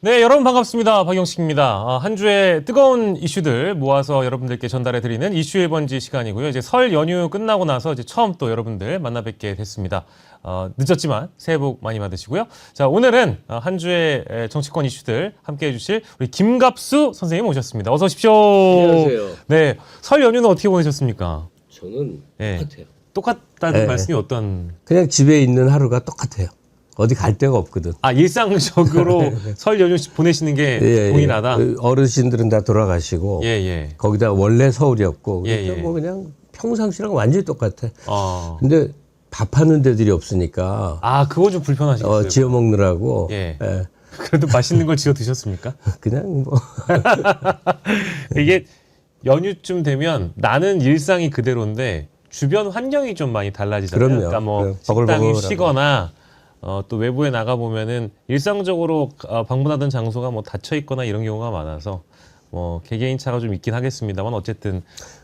네, 여러분 반갑습니다. 박영식입니다. 한 주의 뜨거운 이슈들 모아서 여러분들께 전달해드리는 이슈 1번지 시간이고요. 이제 설 연휴 끝나고 나서 이제 처음 또 여러분들 만나 뵙게 됐습니다. 늦었지만 새해 복 많이 받으시고요. 자, 오늘은 한 주의 정치권 이슈들 함께 해주실 우리 김갑수 선생님 모셨습니다. 어서 오십시오. 안녕하세요. 네, 설 연휴는 어떻게 보내셨습니까? 저는 네. 똑같아요. 똑같다는 네. 말씀이 어떤? 그냥 집에 있는 하루가 똑같아요. 어디 갈 데가 없거든. 일상적으로 설 연휴 보내시는 게 동일하다? 어르신들은 다 돌아가시고 예, 예. 거기다 원래 서울이었고 예, 그러니까 예. 뭐 그냥 평상시랑 완전히 똑같아. 어. 근데 밥하는 데들이 없으니까 그거 좀 불편하시겠어요? 지어 먹느라고 예. 그래도 맛있는 걸 지어 드셨습니까? 그냥 뭐 이게 연휴쯤 되면 나는 일상이 그대로인데 주변 환경이 좀 많이 달라지잖아요. 그럼요. 그러니까 뭐 그럼 식당이 버글버글하고. 쉬거나 또 외부에 나가 보면은 일상적으로 방문하던 장소가 뭐 닫혀 있거나 이런 경우가 많아서 뭐 개개인 차가 좀 있긴 하겠습니다만 어쨌든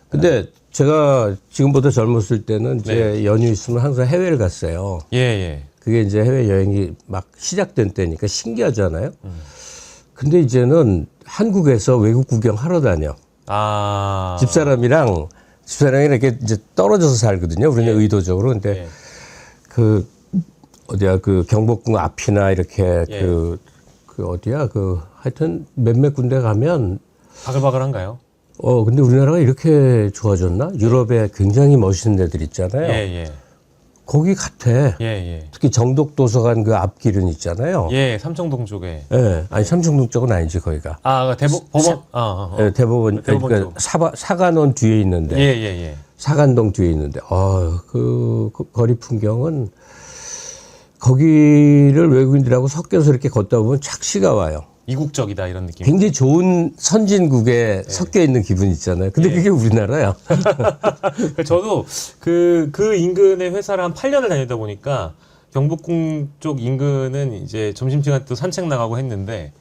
근데 제가 지금보다 젊었을 때는 이제 네. 연휴 있으면 항상 해외를 갔어요. 예. 그게 이제 해외 여행이 막 시작된 때니까 신기하잖아요. 근데 이제는 한국에서 외국 구경하러 다녀. 집사람이랑 이렇게 이제 떨어져서 살거든요. 우리는 의도적으로. 근데 그 어디야 그 경복궁 앞이나 이렇게 그 어디야 그 하여튼 몇몇 군데 가면 바글바글한가요? 근데 우리나라가 이렇게 좋아졌나? 유럽에 굉장히 멋있는 데들 있잖아요. 예. 거기 같아. 예. 특히 정독도서관 그 앞길은 있잖아요. 예, 삼청동 쪽에. 예. 아니 삼청동 쪽은 아니지 거기가. 법원. 대법원 그러니까 쪽. 사관원 뒤에 있는데. 예. 사간동 뒤에 있는데. 그 거리 풍경은 거기를 외국인들하고 섞여서 이렇게 걷다 보면 착시가 와요. 이국적이다 이런 느낌. 굉장히 좋은 선진국에 섞여 있는 기분 있잖아요. 근데 그게 우리나라야. 저도 그 인근의 회사를 한 8년을 다니다 보니까 경복궁 쪽 인근은 이제 점심시간 또 산책 나가고 했는데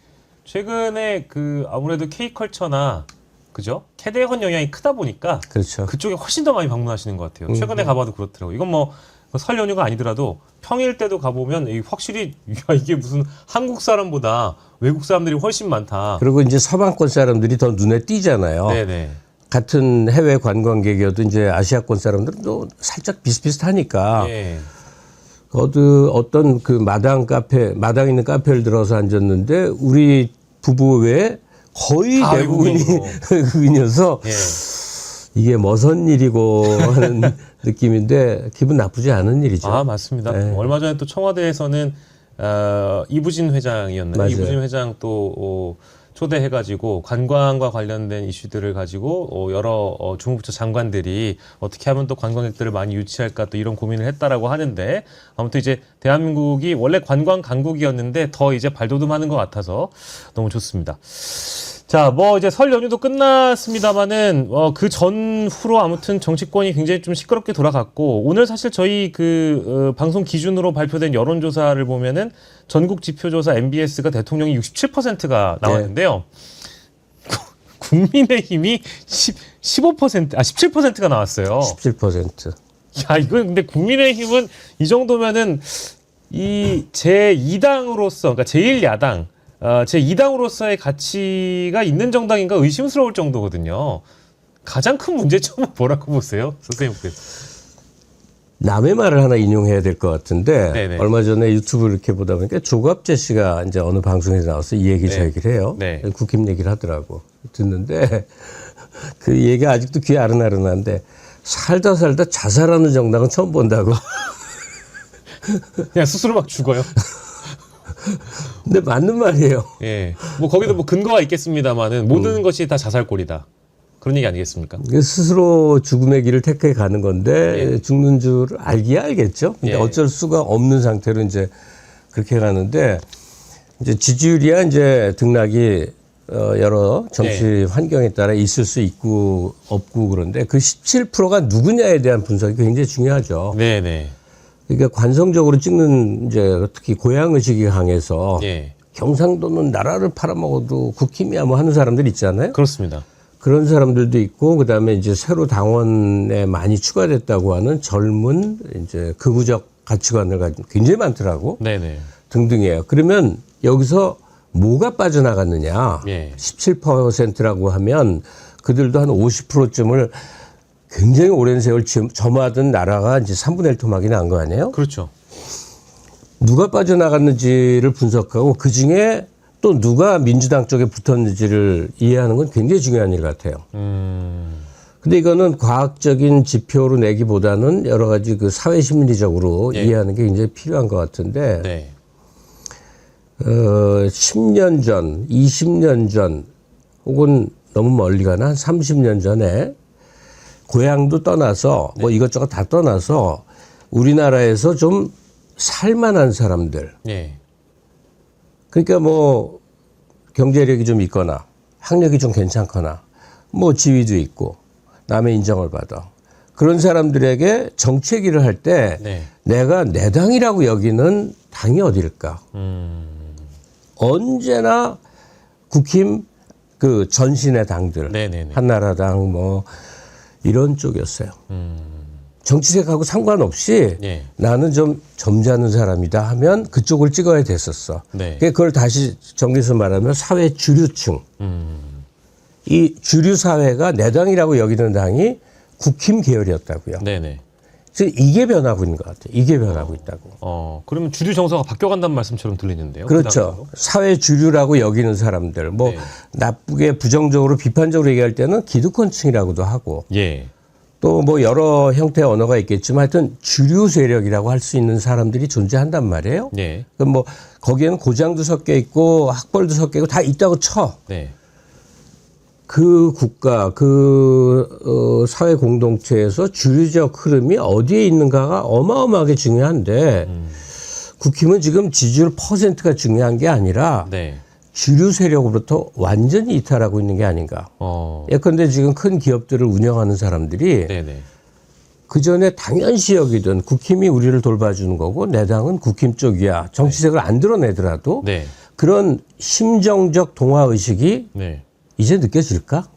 최근에 그 아무래도 K컬처나 그죠? 캐대헌 영향이 크다 보니까 그렇죠. 그쪽에 훨씬 더 많이 방문하시는 것 같아요. 최근에 가봐도 그렇더라고요. 이건 뭐 설 연휴가 아니더라도 평일 때도 가보면 확실히 이게 무슨 한국 사람보다 외국 사람들이 훨씬 많다. 그리고 이제 서방권 사람들이 더 눈에 띄잖아요. 네네. 같은 해외 관광객이어도 이제 아시아권 사람들은 또 살짝 비슷비슷하니까 예. 어떤 그 마당 있는 카페를 들어서 앉았는데 우리 부부 외에 거의 다 대부분이 외국인으로. 외국인이어서 예. 이게 무슨 일이고 하는 느낌인데 기분 나쁘지 않은 일이죠. 맞습니다. 네. 얼마 전에 또 청와대에서는 이부진 회장이었나요? 맞아요. 이부진 회장 또 초대해가지고 관광과 관련된 이슈들을 가지고 여러 주무부처 장관들이 어떻게 하면 또 관광객들을 많이 유치할까 또 이런 고민을 했다라고 하는데 아무튼 이제 대한민국이 원래 관광 강국이었는데 더 이제 발돋움하는 것 같아서 너무 좋습니다. 자, 뭐 이제 설 연휴도 끝났습니다만은 그 전후로 아무튼 정치권이 굉장히 좀 시끄럽게 돌아갔고 오늘 사실 저희 방송 기준으로 발표된 여론조사를 보면은 전국 지표조사 MBS가 대통령이 67%가 나왔는데요. 국민의힘이 17%가 나왔어요. 17%. 야, 이건 근데 국민의힘은 이 정도면은 이 제2당으로서 그러니까 제1야당 제2당으로서의 가치가 있는 정당인가 의심스러울 정도거든요. 가장 큰 문제점은 뭐라고 보세요? 선생님께서. 남의 말을 하나 인용해야 될 것 같은데 네네. 얼마 전에 유튜브를 이렇게 보다 보니까 조갑재 씨가 이제 어느 방송에서 나와서 이 얘기를 저 얘기를 해요. 네. 국힘 얘기를 하더라고. 듣는데 그 얘기가 아직도 귀에 아른아른한데 살다 자살하는 정당은 처음 본다고. 그냥 스스로 막 죽어요. 근데 맞는 말이에요. 예. 뭐 거기도 뭐 근거가 있겠습니다만은 모든 것이 다 자살골이다. 그런 얘기 아니겠습니까? 스스로 죽음의 길을 택해 가는 건데 죽는 줄을 알기야 알겠죠. 근데 어쩔 수가 없는 상태로 이제 그렇게 가는데 이제 지지율이야 이제 등락이 여러 정치 환경에 따라 있을 수 있고 없고 그런데 그 17%가 누구냐에 대한 분석이 굉장히 중요하죠. 네네. 그러니까 관성적으로 찍는 이제 특히 고향 의식이 강해서 경상도는 나라를 팔아먹어도 국힘이야 뭐 하는 사람들 있잖아요. 그렇습니다. 그런 사람들도 있고 그다음에 이제 새로 당원에 많이 추가됐다고 하는 젊은 이제 극우적 가치관을 가진 굉장히 많더라고. 네네. 등등이에요. 그러면 여기서 뭐가 빠져나갔느냐. 예. 17%라고 하면 그들도 한 50%쯤을 굉장히 오랜 세월 점하던 나라가 이제 3분의 1 토막이 난 거 아니에요? 그렇죠. 누가 빠져나갔는지를 분석하고 그중에 또 누가 민주당 쪽에 붙었는지를 이해하는 건 굉장히 중요한 일 같아요. 근데 이거는 과학적인 지표로 내기보다는 여러 가지 그 사회심리적으로 예. 이해하는 게 굉장히 필요한 것 같은데, 네. 10년 전, 20년 전, 혹은 너무 멀리 가나 한 30년 전에 고향도 떠나서 뭐 이것저것 다 떠나서 우리나라에서 좀 살만한 사람들, 예. 그러니까 뭐 경제력이 좀 있거나 학력이 좀 괜찮거나 뭐 지위도 있고 남의 인정을 받아. 그런 사람들에게 정치 얘기를 할 때 네. 내가 내 당이라고 여기는 당이 어딜까? 언제나 국힘 그 전신의 당들, 네네네. 한나라당 뭐 이런 쪽이었어요. 정치색하고 상관없이 예. 나는 좀 점잖은 사람이다 하면 그쪽을 찍어야 됐었어. 네. 그걸 다시 정리해서 말하면 사회 주류층. 이 주류 사회가 내 당이라고 여기는 당이 국힘 계열이었다고요. 네네. 그래서 이게 변하고 있는 것 같아요. 이게 변하고 있다고. 그러면 주류 정서가 바뀌어간다는 말씀처럼 들리는데요. 그 그렇죠. 당시로? 사회 주류라고 여기는 사람들. 뭐 네. 나쁘게 부정적으로 비판적으로 얘기할 때는 기득권층이라고도 하고 예. 또 뭐 여러 형태의 언어가 있겠지만 하여튼 주류 세력이라고 할 수 있는 사람들이 존재한단 말이에요. 예. 그럼 뭐 거기에는 고장도 섞여 있고 학벌도 섞여 있고 다 있다고 쳐. 네. 그 국가, 사회 공동체에서 주류적 흐름이 어디에 있는가가 어마어마하게 중요한데 국힘은 지금 지지율 퍼센트가 중요한 게 아니라 네. 주류 세력으로부터 완전히 이탈하고 있는 게 아닌가. 예컨대 지금 큰 기업들을 운영하는 사람들이 네네. 그 전에 당연시 여기던 국힘이 우리를 돌봐주는 거고 내 당은 국힘 쪽이야. 정치색을 안 드러내더라도 네. 그런 심정적 동화 의식이 네. 이제 느껴질까?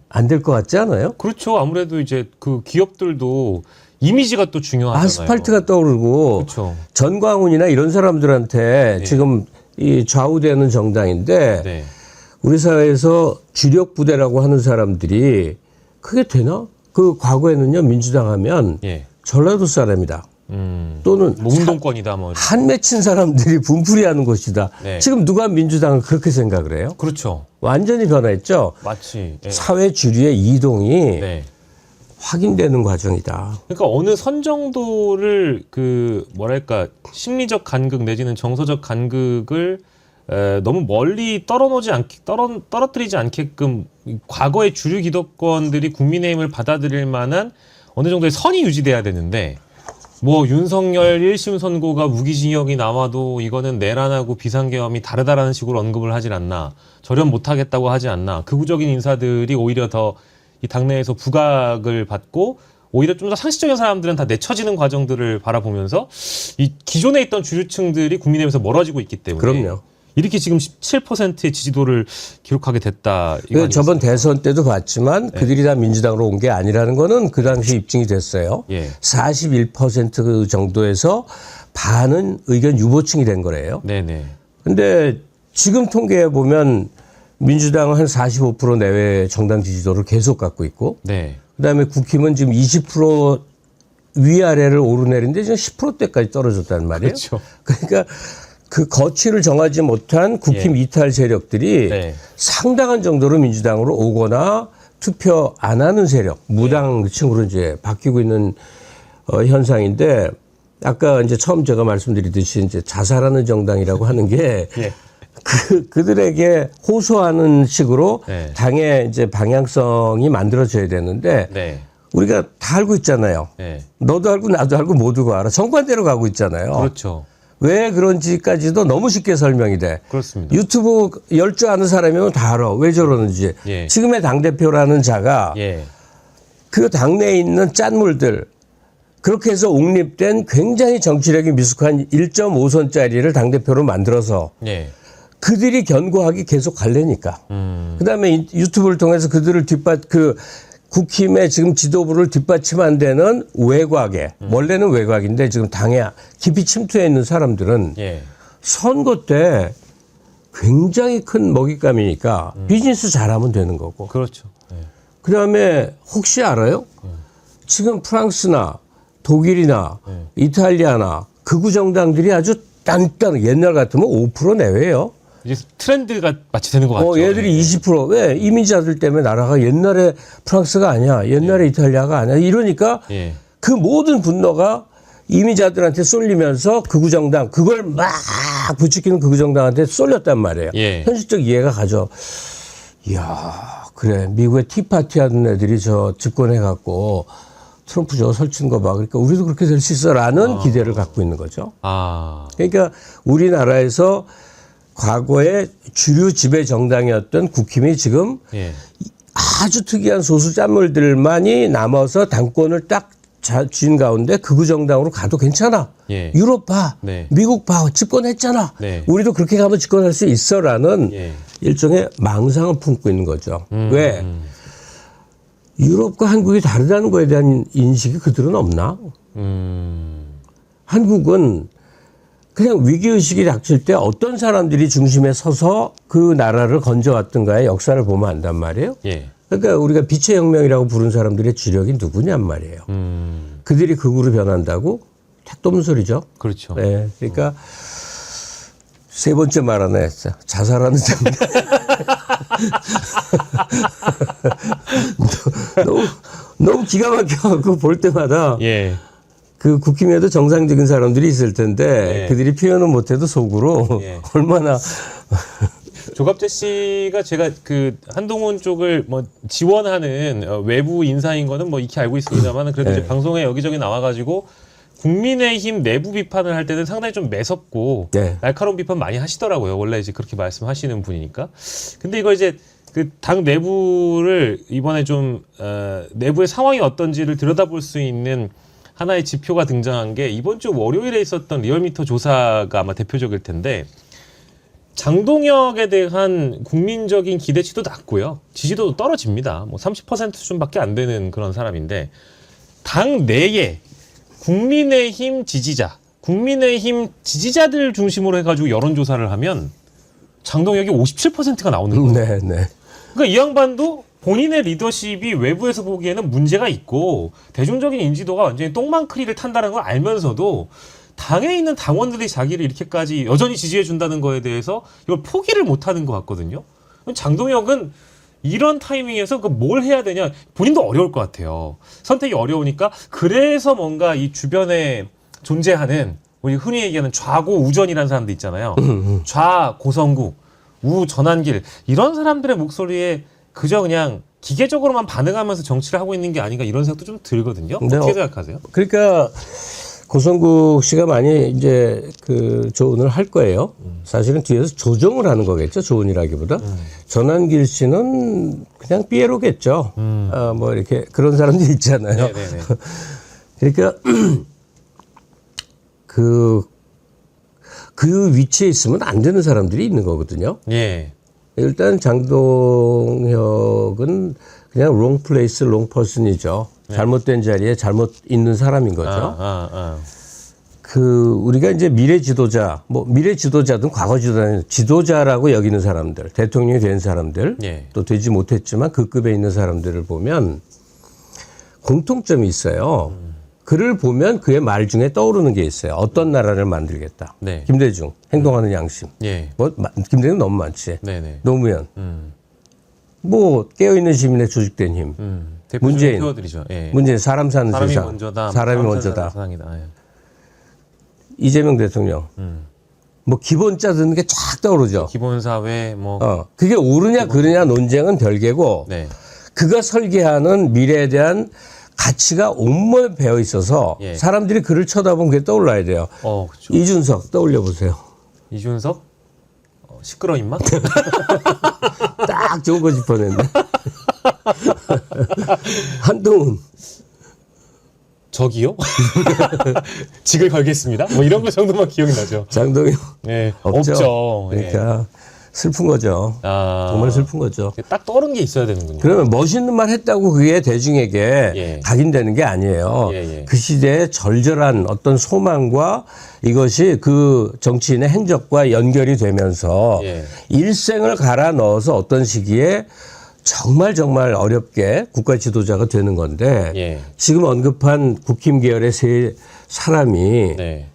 안 될 것 같지 않아요? 그렇죠. 아무래도 이제 그 기업들도 이미지가 또 중요하잖아요. 아스팔트가 떠오르고 그렇죠. 전광훈이나 이런 사람들한테 네. 지금 이 좌우되는 정당인데 네. 우리 사회에서 주력 부대라고 하는 사람들이 그게 되나? 그 과거에는요 민주당 하면 예. 전라도 사람이다. 또는 뭐 운동권이다 뭐. 한 맺힌 사람들이 분풀이하는 것이다. 네. 지금 누가 민주당을 그렇게 생각을 해요? 그렇죠. 완전히 변화했죠. 마치. 예. 사회 주류의 이동이 네. 확인되는 과정이다. 그러니까 어느 선 정도를 그 뭐랄까 심리적 간극 내지는 정서적 간극을 너무 멀리 떨어뜨리지 않게끔 과거의 주류 기득권들이 국민의힘을 받아들일 만한 어느 정도의 선이 유지돼야 되는데 뭐 윤석열 1심 선고가 무기징역이 나와도 이거는 내란하고 비상계엄이 다르다라는 식으로 언급을 하질 않나, 절연 못하겠다고 하지 않나, 극우적인 인사들이 오히려 더 이 당내에서 부각을 받고 오히려 좀 더 상식적인 사람들은 다 내쳐지는 과정들을 바라보면서 이 기존에 있던 주류층들이 국민의힘에서 멀어지고 있기 때문에 그럼요. 이렇게 지금 17%의 지지도를 기록하게 됐다. 그 저번 대선 때도 봤지만 그들이 다 민주당으로 온 게 아니라는 거는 그 당시 입증이 됐어요. 예. 41% 정도에서 반은 의견 유보층이 된 거래요. 네네. 근데 지금 통계해 보면 민주당은 한 45% 내외 정당 지지도를 계속 갖고 있고 네. 그다음에 국힘은 지금 20% 위아래를 오르내리는데 지금 10%대까지 떨어졌단 말이에요. 그렇죠. 그러니까 그 거취를 정하지 못한 국힘 이탈 세력들이 네. 상당한 정도로 민주당으로 오거나 투표 안 하는 세력, 무당층으로 이제 바뀌고 있는 현상인데 아까 이제 처음 제가 말씀드리듯이 이제 자살하는 정당이라고 하는 게 예. 그들에게 호소하는 식으로 네. 당의 이제 방향성이 만들어져야 되는데 네. 우리가 다 알고 있잖아요. 네. 너도 알고 나도 알고 모두가 알아. 정반대로 가고 있잖아요. 그렇죠. 왜 그런지까지도 너무 쉽게 설명이 돼. 그렇습니다. 유튜브 열 줄 아는 사람이면 다 알아. 왜 저러는지. 예. 지금의 당대표라는 자가 예. 그 당내에 있는 짠물들 그렇게 해서 옹립된 굉장히 정치력이 미숙한 1.5선짜리를 당대표로 만들어서 예. 그들이 견고하게 계속 갈래니까. 그다음에 유튜브를 통해서 그들을 국힘의 지금 지도부를 뒷받침한 데는 외곽에 원래는 외곽인데 지금 당에 깊이 침투해 있는 사람들은 예. 선거 때 굉장히 큰 먹잇감이니까 비즈니스 잘하면 되는 거고. 그렇죠. 예. 그 다음에 혹시 알아요? 지금 프랑스나 독일이나 이탈리아나 극우 정당들이 아주 단단 옛날 같으면 5% 내외예요. 이제 트렌드가 마치 되는 것 같죠. 얘들이 20%. 왜? 이민자들 때문에 나라가 옛날에 프랑스가 아니야. 옛날에 이탈리아가 아니야. 이러니까 예. 그 모든 분노가 이민자들한테 쏠리면서 극우 정당 그걸 막 부추기는 극우 정당한테 쏠렸단 말이에요. 예. 현실적 이해가 가죠. 이야, 그래. 미국의 티파티 하는 애들이 저 집권해갖고 트럼프 저거 설치는 거 봐. 그러니까 우리도 그렇게 될 수 있어라는 기대를 갖고 있는 거죠. 아, 그러니까 우리나라에서 과거에 주류 지배 정당이었던 국힘이 지금 예. 아주 특이한 소수 짠물들만이 남아서 당권을 딱 쥔 가운데 극우 정당으로 가도 괜찮아. 예. 유럽 봐. 네. 미국 봐. 집권했잖아. 네. 우리도 그렇게 가면 집권할 수 있어라는 예. 일종의 망상을 품고 있는 거죠. 왜? 유럽과 한국이 다르다는 거에 대한 인식이 그들은 없나? 한국은 그냥 위기의식이 닥칠 때 어떤 사람들이 중심에 서서 그 나라를 건져왔던가의 역사를 보면 안단 말이에요. 예. 그러니까 우리가 빛의 혁명이라고 부른 사람들의 주력이 누구냔 말이에요. 그들이 극우로 변한다고? 택도 없는 소리죠. 그렇죠. 네, 그러니까 세 번째 말하네. 자살하는 장면. 너무 기가 막혀갖고 볼 때마다 예. 그 국힘에도 정상적인 사람들이 있을 텐데 예. 그들이 표현은 못해도 속으로 예. 얼마나 조갑재 씨가 제가 그 한동훈 쪽을 뭐 지원하는 외부 인사인 거는 뭐 익히 알고 있습니다만 그래도 이제 방송에 여기저기 나와가지고 국민의힘 내부 비판을 할 때는 상당히 좀 매섭고 네. 날카로운 비판 많이 하시더라고요. 원래 이제 그렇게 말씀하시는 분이니까. 근데 이거 이제 그 당 내부를 이번에 좀 내부의 상황이 어떤지를 들여다볼 수 있는 하나의 지표가 등장한 게 이번 주 월요일에 있었던 리얼미터 조사가 아마 대표적일 텐데 장동혁에 대한 국민적인 기대치도 낮고요. 지지도도 떨어집니다. 뭐 30% 수준밖에 안 되는 그런 사람인데 당 내에 국민의힘 지지자, 국민의힘 지지자들 중심으로 해가지고 여론조사를 하면 장동혁이 57%가 나오는 거예요. 네, 네. 그러니까 이 양반도 본인의 리더십이 외부에서 보기에는 문제가 있고 대중적인 인지도가 완전히 똥망크리를 탄다는 걸 알면서도 당에 있는 당원들이 자기를 이렇게까지 여전히 지지해 준다는 거에 대해서 이걸 포기를 못하는 것 같거든요. 장동혁은 이런 타이밍에서 뭘 해야 되냐 본인도 어려울 것 같아요. 선택이 어려우니까 그래서 뭔가 이 주변에 존재하는 우리 흔히 얘기하는 좌고 우전이라는 사람들 있잖아요. 좌 고성국, 우 전환길 이런 사람들의 목소리에 그저 그냥 기계적으로만 반응하면서 정치를 하고 있는 게 아닌가 이런 생각도 좀 들거든요. 네, 어떻게 생각하세요? 그러니까 고성국 씨가 많이 이제 그 조언을 할 거예요. 사실은 뒤에서 조정을 하는 거겠죠. 조언이라기보다. 전환길 씨는 그냥 삐에로겠죠. 뭐 이렇게 그런 사람들이 있잖아요. 네네네. 그러니까 그 위치에 있으면 안 되는 사람들이 있는 거거든요. 예. 일단 장동혁은 그냥 wrong place, wrong person이죠. 잘못된 자리에 잘못 있는 사람인 거죠. 그 우리가 이제 미래 지도자, 뭐 미래 지도자든 과거 지도자라고 여기는 사람들, 대통령이 된 사람들, 예. 또 되지 못했지만 그 급에 있는 사람들을 보면 공통점이 있어요. 그를 보면 그의 말 중에 떠오르는 게 있어요. 어떤 나라를 만들겠다. 네. 김대중, 행동하는 양심. 예. 뭐 김대중 너무 많지. 네네. 노무현. 뭐 깨어있는 시민의 조직된 힘. 문재인. 표어들이죠. 예. 문재인 사람 사는 사람이 세상. 먼저다. 사람이 사람 먼저다. 사는 세상이다. 예. 이재명 대통령. 뭐 기본자 듣는 게 쫙 떠오르죠. 기본 사회 뭐 그게 옳으냐 그르냐 논쟁은 별개고 네. 그가 설계하는 미래에 대한 가치가 온몸에 배어 있어서 예. 사람들이 그를 쳐다보면 그게 떠올라야 돼요. 그렇죠. 이준석 떠올려 보세요. 이준석 시끄러 임마? 딱 좋은 거 짚어냈네. 한동훈. 저기요? 직을 걸겠습니다. 뭐 이런 거 정도만 기억이 나죠. 장동혁. 네, 없죠. 없죠. 예. 그러니까 슬픈 거죠. 아, 정말 슬픈 거죠. 딱 떠오른 게 있어야 되는군요. 그러면 멋있는 말 했다고 그게 대중에게 예. 각인되는 게 아니에요. 예, 예. 그 시대의 절절한 어떤 소망과 이것이 그 정치인의 행적과 연결이 되면서 예. 일생을 갈아 넣어서 어떤 시기에 정말 어렵게 국가 지도자가 되는 건데 예. 지금 언급한 국힘 계열의 세 사람이 네.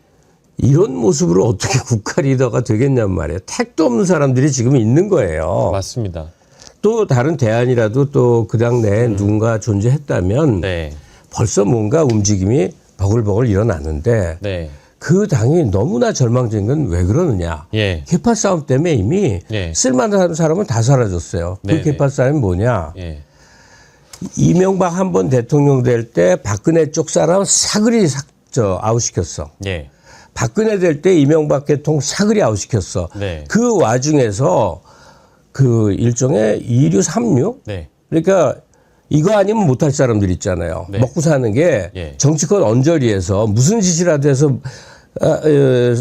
이런 모습으로 어떻게 국가 리더가 되겠냔 말이에요. 택도 없는 사람들이 지금 있는 거예요. 맞습니다. 또 다른 대안이라도 또 그 당 내에 누군가 존재했다면 네. 벌써 뭔가 움직임이 버글버글 일어나는데 네. 그 당이 너무나 절망적인 건 왜 그러느냐. 예. 계파 싸움 때문에 이미 예. 쓸만한 사람은 다 사라졌어요. 네, 그 계파 싸움이 뭐냐. 예. 이명박 한 번 대통령 될 때 박근혜 쪽 사람 사그리 아웃시켰어. 예. 박근혜 될 때 이명박 대통령 사그리 아웃시켰어. 네. 그 와중에서 그 일종의 2류, 3류? 네. 그러니까 이거 아니면 못할 사람들 있잖아요. 네. 먹고 사는 게 예. 정치권 언저리에서 무슨 짓이라도 해서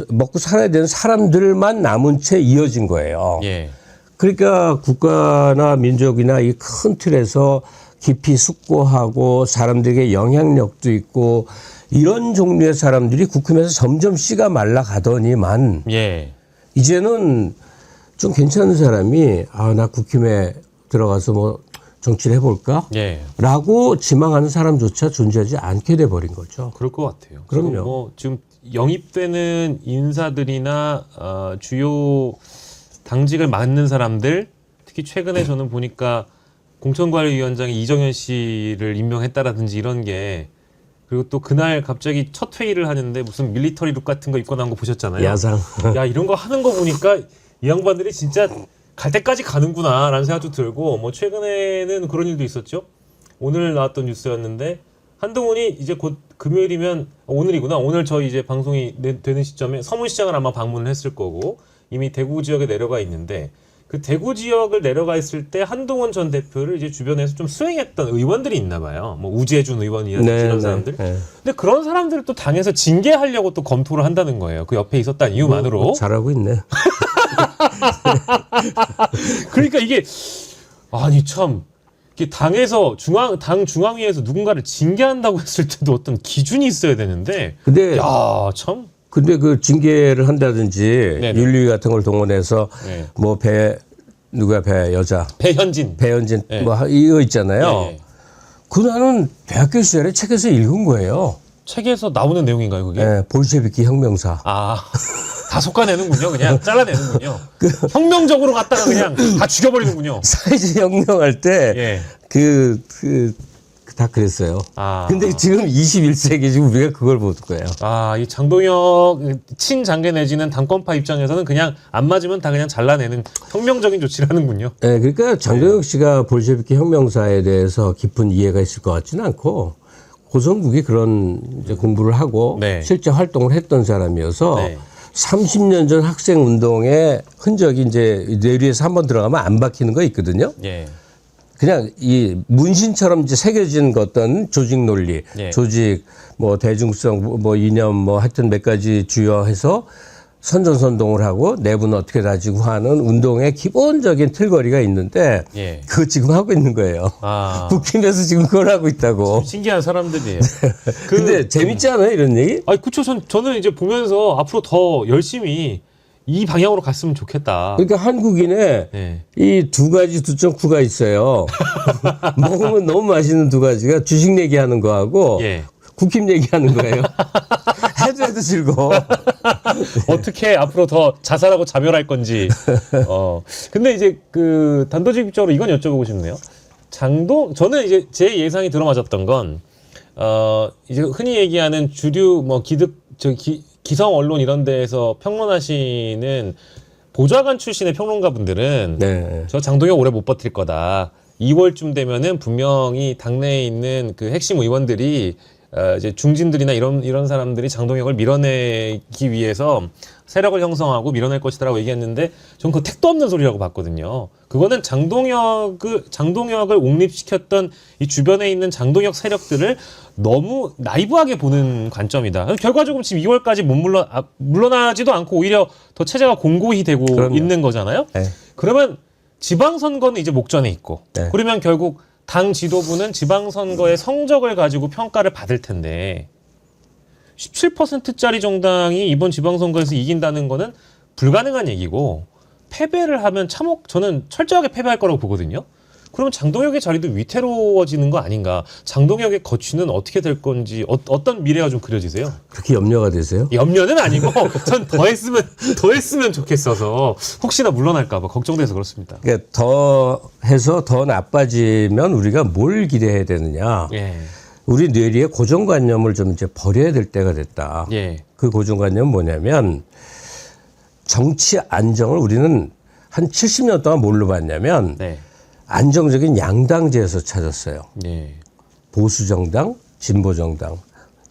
먹고 살아야 되는 사람들만 남은 채 이어진 거예요. 예. 그러니까 국가나 민족이나 이 큰 틀에서 깊이 숙고하고 사람들에게 영향력도 있고 이런 종류의 사람들이 국힘에서 점점 씨가 말라가더니만 예. 이제는 좀 괜찮은 사람이 나 국힘에 들어가서 뭐 정치를 해볼까? 예. 라고 지망하는 사람조차 존재하지 않게 돼버린 거죠. 그럴 것 같아요. 그럼요. 지금 지금 영입되는 인사들이나 주요 당직을 맡는 사람들, 특히 최근에 저는 보니까 공천관리위원장이 이정현 씨를 임명했다라든지 이런 게, 그리고 또 그날 갑자기 첫 회의를 하는데 무슨 밀리터리 룩 같은 거 입고 나온 거 보셨잖아요. 야상. 야, 이런 거 하는 거 보니까 이 양반들이 진짜 갈 때까지 가는구나라는 생각도 들고, 뭐 최근에는 그런 일도 있었죠. 오늘 나왔던 뉴스였는데 한동훈이 이제 곧 금요일이면 오늘이구나. 오늘 저희 이제 방송이 되는 시점에 서문시장을 아마 방문을 했을 거고 이미 대구 지역에 내려가 있는데, 그 대구 지역을 내려가 있을 때 한동훈 전 대표를 이제 주변에서 좀 수행했던 의원들이 있나 봐요. 뭐 우재준 의원이라든지 이런 사람들. 네. 근데 그런 사람들을 또 당에서 징계하려고 또 검토를 한다는 거예요. 그 옆에 있었다는 이유만으로. 잘하고 있네. 그러니까 이게 아니 참 이게 당에서 당 중앙위에서 누군가를 징계한다고 했을 때도 어떤 기준이 있어야 되는데. 근데 야, 참. 근데 그 징계를 한다든지 네네. 윤리 같은 걸 동원해서 네. 뭐 여자 배현진. 배현진 뭐 이거 있잖아요. 예, 예. 그 나는 대학교 시절에 책에서 읽은 거예요. 책에서 나오는 내용인가요, 그게? 예, 볼셰비키 혁명사. 다 솎아내는군요. 그냥 잘라내는군요. 혁명적으로 갔다가 그냥 다 죽여버리는군요. 사회주의 혁명할 때 예. 다 그랬어요. 아. 근데 지금 21세기 지금 우리가 그걸 볼 거예요. 이 장동혁 친장계 내지는 당권파 입장에서는 그냥 안 맞으면 다 그냥 잘라내는 혁명적인 조치를 하는군요. 네, 그러니까 장동혁 씨가 볼셰비키 혁명사에 대해서 깊은 이해가 있을 것 같지는 않고 고성국이 그런 이제 공부를 하고 네. 실제 활동을 했던 사람이어서 네. 30년 전 학생 운동의 흔적이 이제 뇌리에서 한번 들어가면 안 박히는 거 있거든요. 예. 그냥 이 문신처럼 이제 새겨진 어떤 조직 논리, 예. 조직, 뭐 대중성, 뭐 이념, 뭐 하여튼 몇 가지 주요해서 선전선동을 하고 내부는 어떻게 다지고 하는 운동의 기본적인 틀거리가 있는데 예. 그거 지금 하고 있는 거예요. 국힘에서 지금 그걸 하고 있다고. 신기한 사람들이에요. 근데 재밌지 않아요, 이런 얘기? 그쵸. 저는 이제 보면서 앞으로 더 열심히 이 방향으로 갔으면 좋겠다. 그러니까 한국인의 예. 이 2.9가 있어요. 먹으면 너무 맛있는 2가지가 주식 얘기하는 거하고 예. 국힘 얘기하는 거예요. 해도 즐거워. 어떻게 앞으로 더 자살하고 자멸할 건지. 근데 이제 그 단도직입적으로 이건 여쭤보고 싶네요. 저는 이제 제 예상이 들어맞았던 건, 이제 흔히 얘기하는 주류 뭐 기성 언론 이런 데에서 평론하시는 보좌관 출신의 평론가분들은 네. 저 장동혁 오래 못 버틸 거다. 2월쯤 되면은 분명히 당내에 있는 그 핵심 의원들이 이제 중진들이나 이런 사람들이 장동혁을 밀어내기 위해서 세력을 형성하고 밀어낼 것이다라고 얘기했는데 전 그거 택도 없는 소리라고 봤거든요. 그거는 장동혁을 옹립시켰던 이 주변에 있는 장동혁 세력들을 너무 나이브하게 보는 관점이다. 결과적으로 지금 2월까지 못 물러나지도 않고 오히려 더 체제가 공고히 되고 그럼요. 있는 거잖아요. 네. 그러면 지방선거는 이제 목전에 있고 네. 그러면 결국 당 지도부는 지방선거의 성적을 가지고 평가를 받을 텐데 17%짜리 정당이 이번 지방선거에서 이긴다는 거는 불가능한 얘기고 패배를 하면 저는 철저하게 패배할 거라고 보거든요. 그러면 장동혁의 자리도 위태로워지는 거 아닌가? 장동혁의 거취는 어떻게 될 건지 어떤 미래가 좀 그려지세요? 그렇게 염려가 되세요? 염려는 아니고 전 더했으면 좋겠어서 혹시나 물러날까 봐 걱정돼서 그렇습니다. 그러니까 더 해서 더 나빠지면 우리가 뭘 기대해야 되느냐? 예. 우리 뇌리의 고정관념을 좀 이제 버려야 될 때가 됐다. 예. 그 고정관념은 뭐냐면 정치 안정을 우리는 한 70년 동안 뭘로 봤냐면 네. 안정적인 양당제에서 찾았어요. 예. 보수 정당, 진보 정당.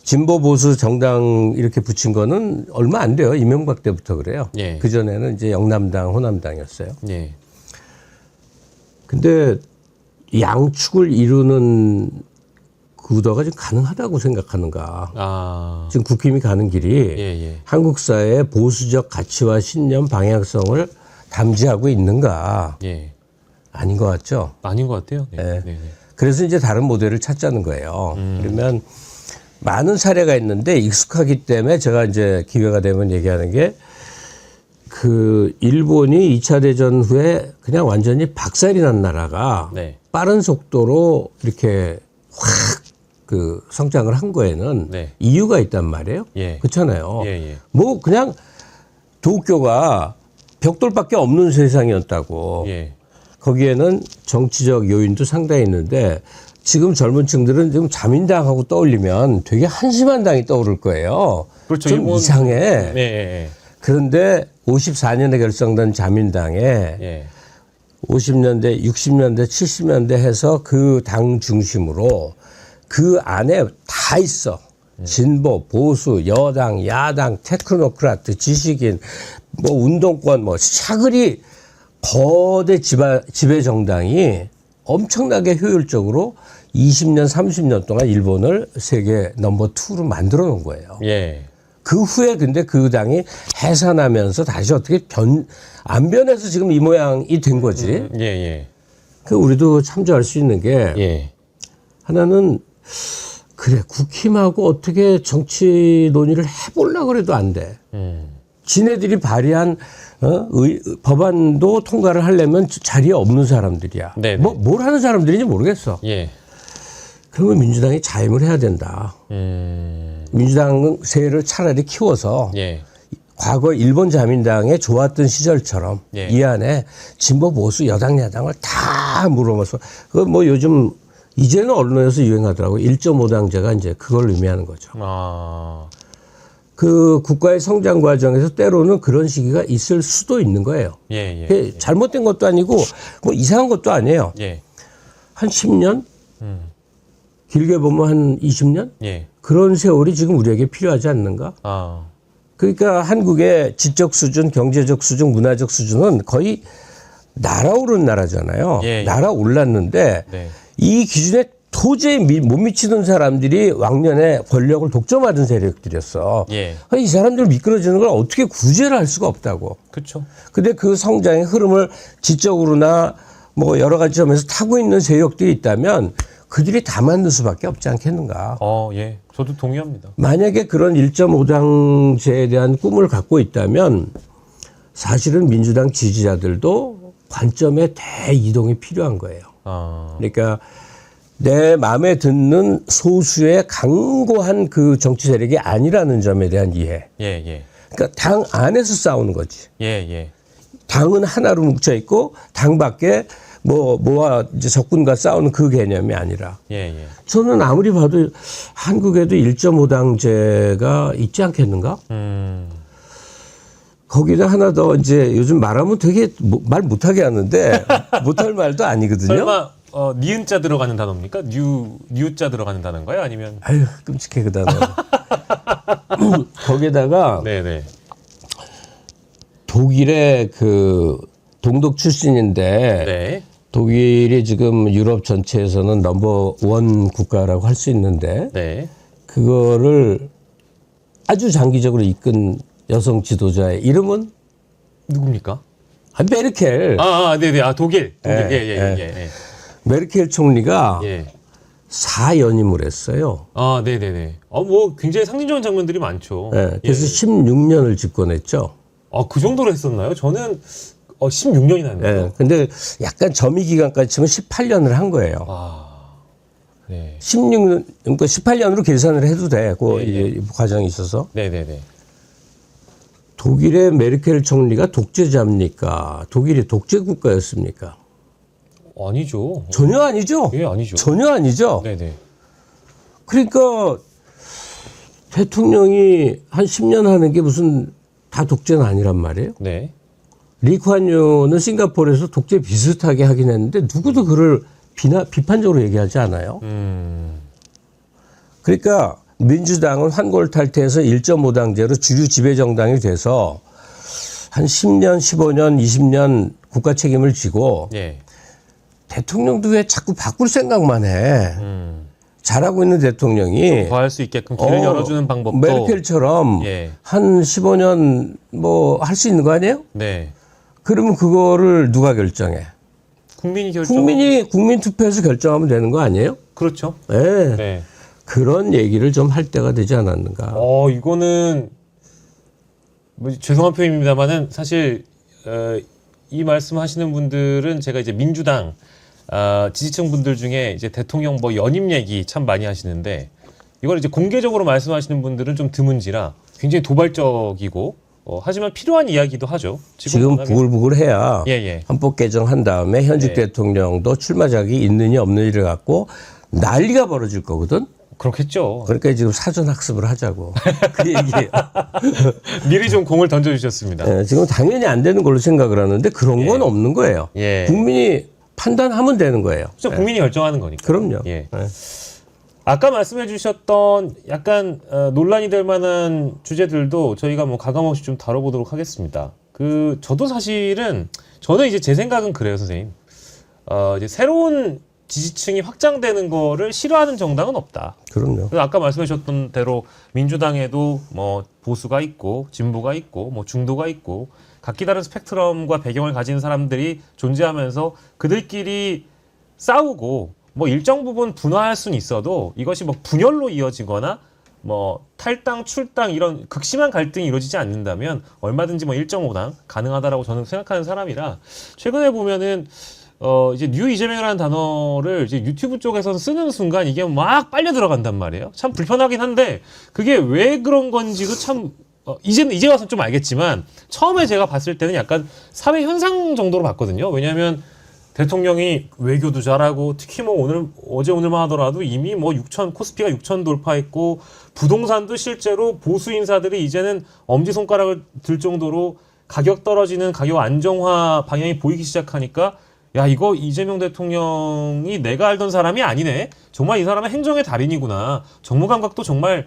진보 보수 정당 이렇게 붙인 거는 얼마 안 돼요. 이명박 때부터 그래요. 예. 그전에는 이제 영남당, 호남당이었어요. 예. 근데 양축을 이루는 구도가 지금 가능하다고 생각하는가. 아. 지금 국힘이 가는 길이 예. 한국 사회의 보수적 가치와 신념 방향성을 담지하고 있는가. 예. 아닌 것 같죠. 아닌 것 같아요. 네. 네. 네. 그래서 이제 다른 모델을 찾자는 거예요. 그러면 많은 사례가 있는데 익숙하기 때문에 제가 이제 기회가 되면 얘기하는 게 그 일본이 2차 대전 후에 그냥 완전히 박살이 난 나라가 네. 빠른 속도로 이렇게 확 그 성장을 한 거에는 네. 이유가 있단 말이에요. 예. 그렇잖아요. 예. 뭐 그냥 도쿄가 벽돌밖에 없는 세상이었다고. 예. 거기에는 정치적 요인도 상당히 있는데 지금 젊은 층들은 지금 자민당하고 떠올리면 되게 한심한 당이 떠오를 거예요. 그렇죠. 좀 일본- 이상해. 네. 그런데 54년에 결성된 자민당에 예. 50년대, 60년대, 70년대 해서 그 당 중심으로 그 안에 다 있어. 진보, 보수, 여당, 야당, 테크노크라트, 지식인, 뭐 운동권, 뭐 샤그리 거대 지배 정당이 엄청나게 효율적으로 20년, 30년 동안 일본을 세계 넘버 2로 만들어 놓은 거예요. 예. 그 후에 근데 그 당이 해산하면서 다시 어떻게 안 변해서 지금 이 모양이 된 거지. 예. 그 우리도 참조할 수 있는 게 예. 하나는 그래 국힘하고 어떻게 정치 논의를 해보려고 그래도 안 돼. 지네들이 발의한 법안도 통과를 하려면 자리에 없는 사람들이야. 네네. 뭘 하는 사람들인지 모르겠어. 예. 그러면 민주당이 자임을 해야 된다. 민주당 세를 차라리 키워서 예. 과거 일본 자민당에 좋았던 시절처럼 예. 이 안에 진보 보수 여당 야당을 다 물어봐서 그 뭐 요즘 이제는 언론에서 유행하더라고 1.5당제가 이제 그걸 의미하는 거죠. 아. 그 국가의 성장 과정에서 때로는 그런 시기가 있을 수도 있는 거예요. 예. 그게 잘못된 것도 아니고 뭐 이상한 것도 아니에요. 예. 한 10년? 길게 보면 한 20년? 예. 그런 세월이 지금 우리에게 필요하지 않는가? 아. 그러니까 한국의 지적 수준, 경제적 수준, 문화적 수준은 거의 날아오른 나라잖아요. 예. 날아올랐는데 네. 이 기준에 도저히 못 미치는 사람들이 왕년에 권력을 독점하던 세력들이었어. 예. 이 사람들 미끄러지는 걸 어떻게 구제를 할 수가 없다고. 그렇죠. 근데 그 성장의 흐름을 지적으로나 뭐 여러 가지 점에서 타고 있는 세력들이 있다면 그들이 다 만들 수밖에 없지 않겠는가. 예. 저도 동의합니다. 만약에 그런 1.5당제에 대한 꿈을 갖고 있다면 사실은 민주당 지지자들도 관점의 대이동이 필요한 거예요. 아. 그러니까 내 마음에 드는 소수의 강고한 그 정치 세력이 아니라는 점에 대한 이해. 예. 그러니까 당 안에서 싸우는 거지. 예. 당은 하나로 뭉쳐 있고 당 밖에 뭐와 이제 적군과 싸우는 그 개념이 아니라. 예. 저는 아무리 봐도 한국에도 1.5당제가 있지 않겠는가? 거기다 하나 더 이제 요즘 말하면 되게 말 못하게 하는데 못할 말도 아니거든요. 설마 니은자 들어가는 단어입니까? 뉴자 들어가는 단어인가요? 아니면 아유 끔찍해 그 단어. 거기다가 네네. 독일의 그 동독 출신인데 네. 독일이 지금 유럽 전체에서는 넘버 원 국가라고 할 수 있는데 네. 그거를 아주 장기적으로 이끈 여성 지도자의 이름은 누굽니까? 메르켈. 네네. 독일. 예, 예. 메르켈 총리가 예. 4연임을 했어요. 네네네. 뭐 굉장히 상징적인 장면들이 많죠. 예, 그래서 16년을 집권했죠. 그 정도로 했었나요? 저는 16년이나 했네요. 예, 근데 약간 점의 기간까지 치면 18년을 한 거예요. 네. 16년, 그러니까 18년으로 계산을 해도 돼. 그 예. 과정이 있어서. 네네네. 독일의 메르켈 총리가 독재자입니까? 독일이 독재 국가였습니까? 아니죠. 전혀 아니죠. 예, 아니죠. 전혀 아니죠. 네네. 그러니까 대통령이 한 10년 하는 게 무슨 다 독재는 아니란 말이에요. 네. 리쿠안유는 싱가포르에서 독재 비슷하게 하긴 했는데 누구도 그를 비판적으로 얘기하지 않아요. 그러니까 민주당은 환골 탈퇴해서 1.5당제로 주류 지배 정당이 돼서 한 10년, 15년, 20년 국가 책임을 지고 예. 대통령도 왜 자꾸 바꿀 생각만 해. 잘하고 있는 대통령이 더할 수 있게끔 길을 열어주는 방법도 메르켈처럼 예. 한 15년 뭐 할 수 있는 거 아니에요? 네. 그러면 그거를 누가 결정해? 국민이 결정. 국민 투표해서 결정하면 되는 거 아니에요? 그렇죠. 네. 네. 그런 얘기를 좀 할 때가 되지 않았는가. 이거는 뭐 죄송한 표현입니다만은 사실 이 말씀하시는 분들은 제가 이제 민주당 지지층 분들 중에 이제 대통령 뭐 연임 얘기 참 많이 하시는데 이걸 이제 공개적으로 말씀하시는 분들은 좀 드문지라 굉장히 도발적이고 하지만 필요한 이야기도 하죠. 지금 부글부글해야 예. 헌법 개정한 다음에 현직 대통령도 출마작이 있느냐 없느냐를 갖고 난리가 벌어질 거거든. 그렇겠죠. 그러니까 지금 사전 학습을 하자고 그 얘기예요. 미리 좀 공을 던져주셨습니다. 네, 지금 당연히 안 되는 걸로 생각을 하는데 그런 건 없는 거예요. 예. 국민이 판단하면 되는 거예요. 그렇죠. 국민이 결정하는 거니까. 그럼요. 예. 네. 아까 말씀해 주셨던 약간 논란이 될 만한 주제들도 저희가 뭐 가감없이 좀 다뤄보도록 하겠습니다. 저도 사실은 저는 이제 제 생각은 그래요, 선생님. 이제 새로운 지지층이 확장되는 거를 싫어하는 정당은 없다. 그럼요. 그래서 아까 말씀해 주셨던 대로 민주당에도 뭐 보수가 있고 진보가 있고 뭐 중도가 있고 각기 다른 스펙트럼과 배경을 가진 사람들이 존재하면서 그들끼리 싸우고 뭐 일정 부분 분화할 수는 있어도 이것이 뭐 분열로 이어지거나 뭐 탈당, 출당 이런 극심한 갈등이 이루어지지 않는다면 얼마든지 뭐 1.5당 가능하다라고 저는 생각하는 사람이라 최근에 보면은 이제 뉴 이재명이라는 단어를 이제 유튜브 쪽에서 쓰는 순간 이게 막 빨려 들어간단 말이에요. 참 불편하긴 한데 그게 왜 그런 건지도 참 이제 와서 좀 알겠지만 처음에 제가 봤을 때는 약간 사회 현상 정도로 봤거든요. 왜냐하면 대통령이 외교도 잘하고 특히 뭐 어제 오늘만 하더라도 이미 뭐 코스피가 6천 돌파했고 부동산도 실제로 보수 인사들이 이제는 엄지손가락을 들 정도로 가격 떨어지는 가격 안정화 방향이 보이기 시작하니까 야, 이거 이재명 대통령이 내가 알던 사람이 아니네. 정말 이 사람은 행정의 달인이구나. 정무 감각도 정말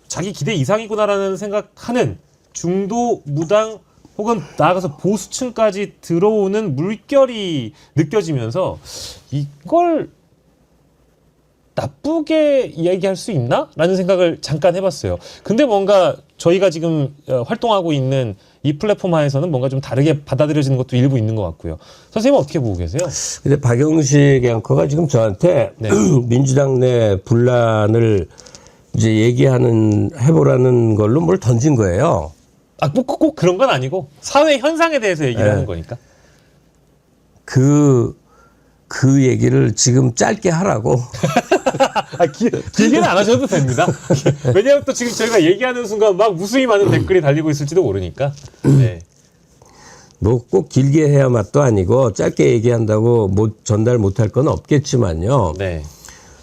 자기 기대 이상이구나라는 생각하는 중도 무당 혹은 나아가서 보수층까지 들어오는 물결이 느껴지면서 이걸 나쁘게 이야기할 수 있나? 라는 생각을 잠깐 해봤어요. 근데 뭔가 저희가 지금 활동하고 있는 이 플랫폼 하에서는 뭔가 좀 다르게 받아들여지는 것도 일부 있는 것 같고요. 선생님은 어떻게 보고 계세요? 근데 박영식 앵커가 지금 저한테 네. 민주당 내 분란을 이제 해보라는 걸로 뭘 던진 거예요. 꼭 그런 건 아니고 사회 현상에 대해서 얘기를 하는 거니까. 그 얘기를 지금 짧게 하라고. 길게는 안 하셔도 됩니다. 왜냐하면 또 지금 저희가 얘기하는 순간 막 무수히 많은 댓글이 달리고 있을지도 모르니까. 네. 뭐 꼭 길게 해야 맛도 아니고 짧게 얘기한다고 전달 못할 건 없겠지만요. 네.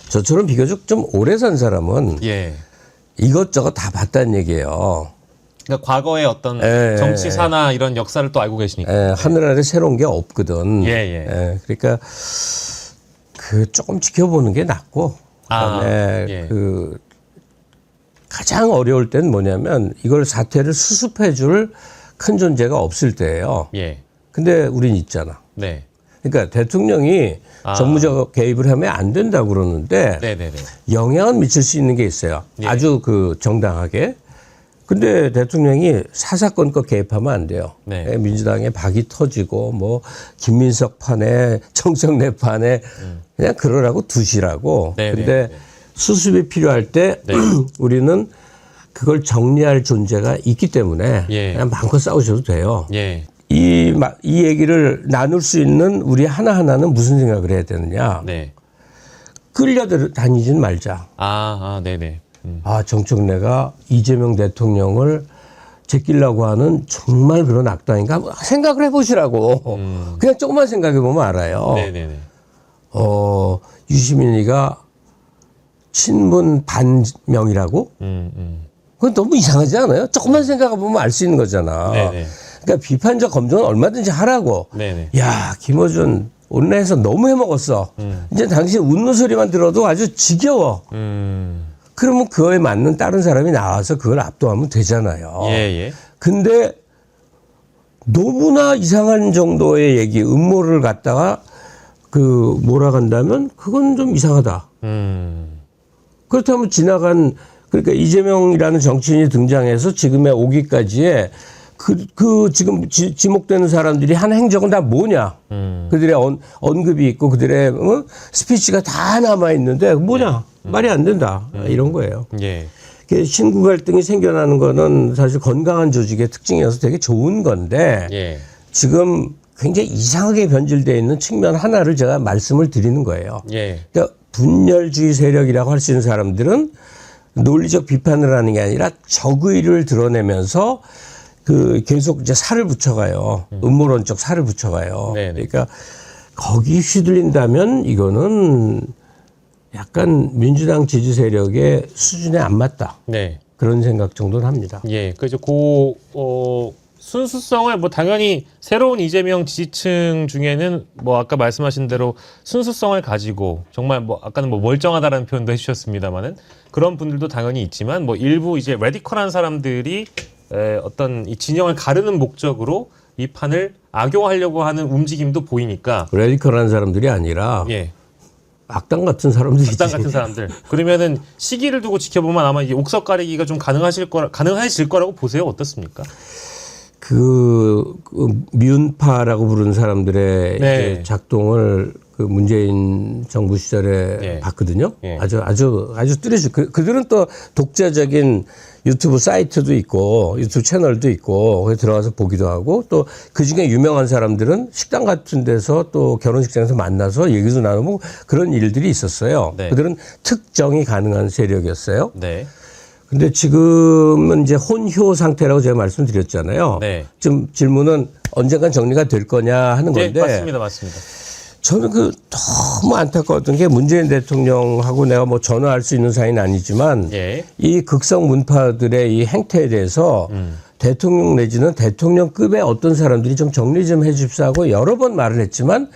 저처럼 비교적 좀 오래 산 사람은 예. 이것저것 다 봤다는 얘기예요. 그러니까 과거의 어떤 정치사나 이런 역사를 또 알고 계시니까. 하늘 아래 새로운 게 없거든. 예. 그러니까 조금 지켜보는 게 낫고. 그다음에 가장 어려울 땐 뭐냐면 이걸 사태를 수습해줄 큰 존재가 없을 때예요. 예. 근데 우린 있잖아. 네. 그러니까 대통령이 정무적 개입을 하면 안 된다고 그러는데 네네네. 영향은 미칠 수 있는 게 있어요. 예. 아주 정당하게. 근데 대통령이 사사건건 개입하면 안 돼요. 네. 민주당에 박이 터지고 뭐 김민석 판에 정청래 판에 그냥 그러라고 두시라고. 네, 근데 네. 수습이 필요할 때 네. 우리는 그걸 정리할 존재가 있기 때문에 예. 그냥 마음껏 싸우셔도 돼요. 예. 이 얘기를 나눌 수 있는 우리 하나하나는 무슨 생각을 해야 되느냐. 네. 끌려다니진 말자. 네네. 정청래가 이재명 대통령을 제끼려고 하는 정말 그런 악당인가? 한번 생각을 해보시라고. 그냥 조금만 생각해보면 알아요. 네네네. 유시민이가 친문 반명이라고? 그건 너무 이상하지 않아요? 조금만 생각해보면 알 수 있는 거잖아. 네네. 그러니까 비판적 검증은 얼마든지 하라고. 네네. 야, 김어준 온라인에서 너무 해먹었어. 이제 당신 웃는 소리만 들어도 아주 지겨워. 그러면 그거에 맞는 다른 사람이 나와서 그걸 압도하면 되잖아요. 예. 근데 너무나 이상한 정도의 얘기, 음모를 갖다가 몰아간다면 그건 좀 이상하다. 그렇다면 그러니까 이재명이라는 정치인이 등장해서 지금에 오기까지의 지금 지목되는 사람들이 한 행적은 다 뭐냐? 그들의 언급이 있고 그들의 스피치가 다 남아 있는데 뭐냐? 말이 안 된다. 이런 거예요. 예. 신구 갈등이 생겨나는 거는 사실 건강한 조직의 특징이어서 되게 좋은 건데 예. 지금 굉장히 이상하게 변질되어 있는 측면 하나를 제가 말씀을 드리는 거예요. 예. 그러니까 분열주의 세력이라고 할 수 있는 사람들은 논리적 비판을 하는 게 아니라 적의를 드러내면서 계속 이제 살을 붙여가요. 음모론적 살을 붙여가요. 네네. 그러니까 거기 휘둘린다면 이거는 약간 민주당 지지 세력의 수준에 안 맞다. 네. 그런 생각 정도는 합니다. 예. 그래서 순수성을 당연히 새로운 이재명 지지층 중에는 아까 말씀하신 대로 순수성을 가지고 정말 아까는 멀쩡하다라는 표현도 해주셨습니다만은 그런 분들도 당연히 있지만 일부 이제 레디컬한 사람들이 어떤 이 진영을 가르는 목적으로 이 판을 악용하려고 하는 움직임도 보이니까 레디컬한 사람들이 아니라 예. 악당 같은 사람들이지. 악당 같은 사람들. 그러면은 시기를 두고 지켜보면 아마 이 옥석 가리기가 좀 가능해질 거라고 보세요. 어떻습니까? 미운파라고 부르는 사람들의 네. 이제 작동을 문재인 정부 시절에 예. 봤거든요. 예. 아주 뚜렷이 그들은 또 독자적인 유튜브 사이트도 있고 유튜브 채널도 있고 거기 들어가서 보기도 하고 또 그중에 유명한 사람들은 식당 같은 데서 또 결혼식장에서 만나서 얘기도 나누고 그런 일들이 있었어요. 네. 그들은 특정이 가능한 세력이었어요. 네. 근데 지금은 이제 혼효 상태라고 제가 말씀드렸잖아요. 네. 지금 질문은 언젠간 정리가 될 거냐 하는 건데. 맞습니다. 저는 너무 안타까웠던 게 문재인 대통령하고 내가 전화할 수 있는 사이는 아니지만 예. 이 극성 문파들의 이 행태에 대해서 대통령 내지는 대통령급의 어떤 사람들이 좀 정리 좀 해 줍시고 여러 번 말을 했지만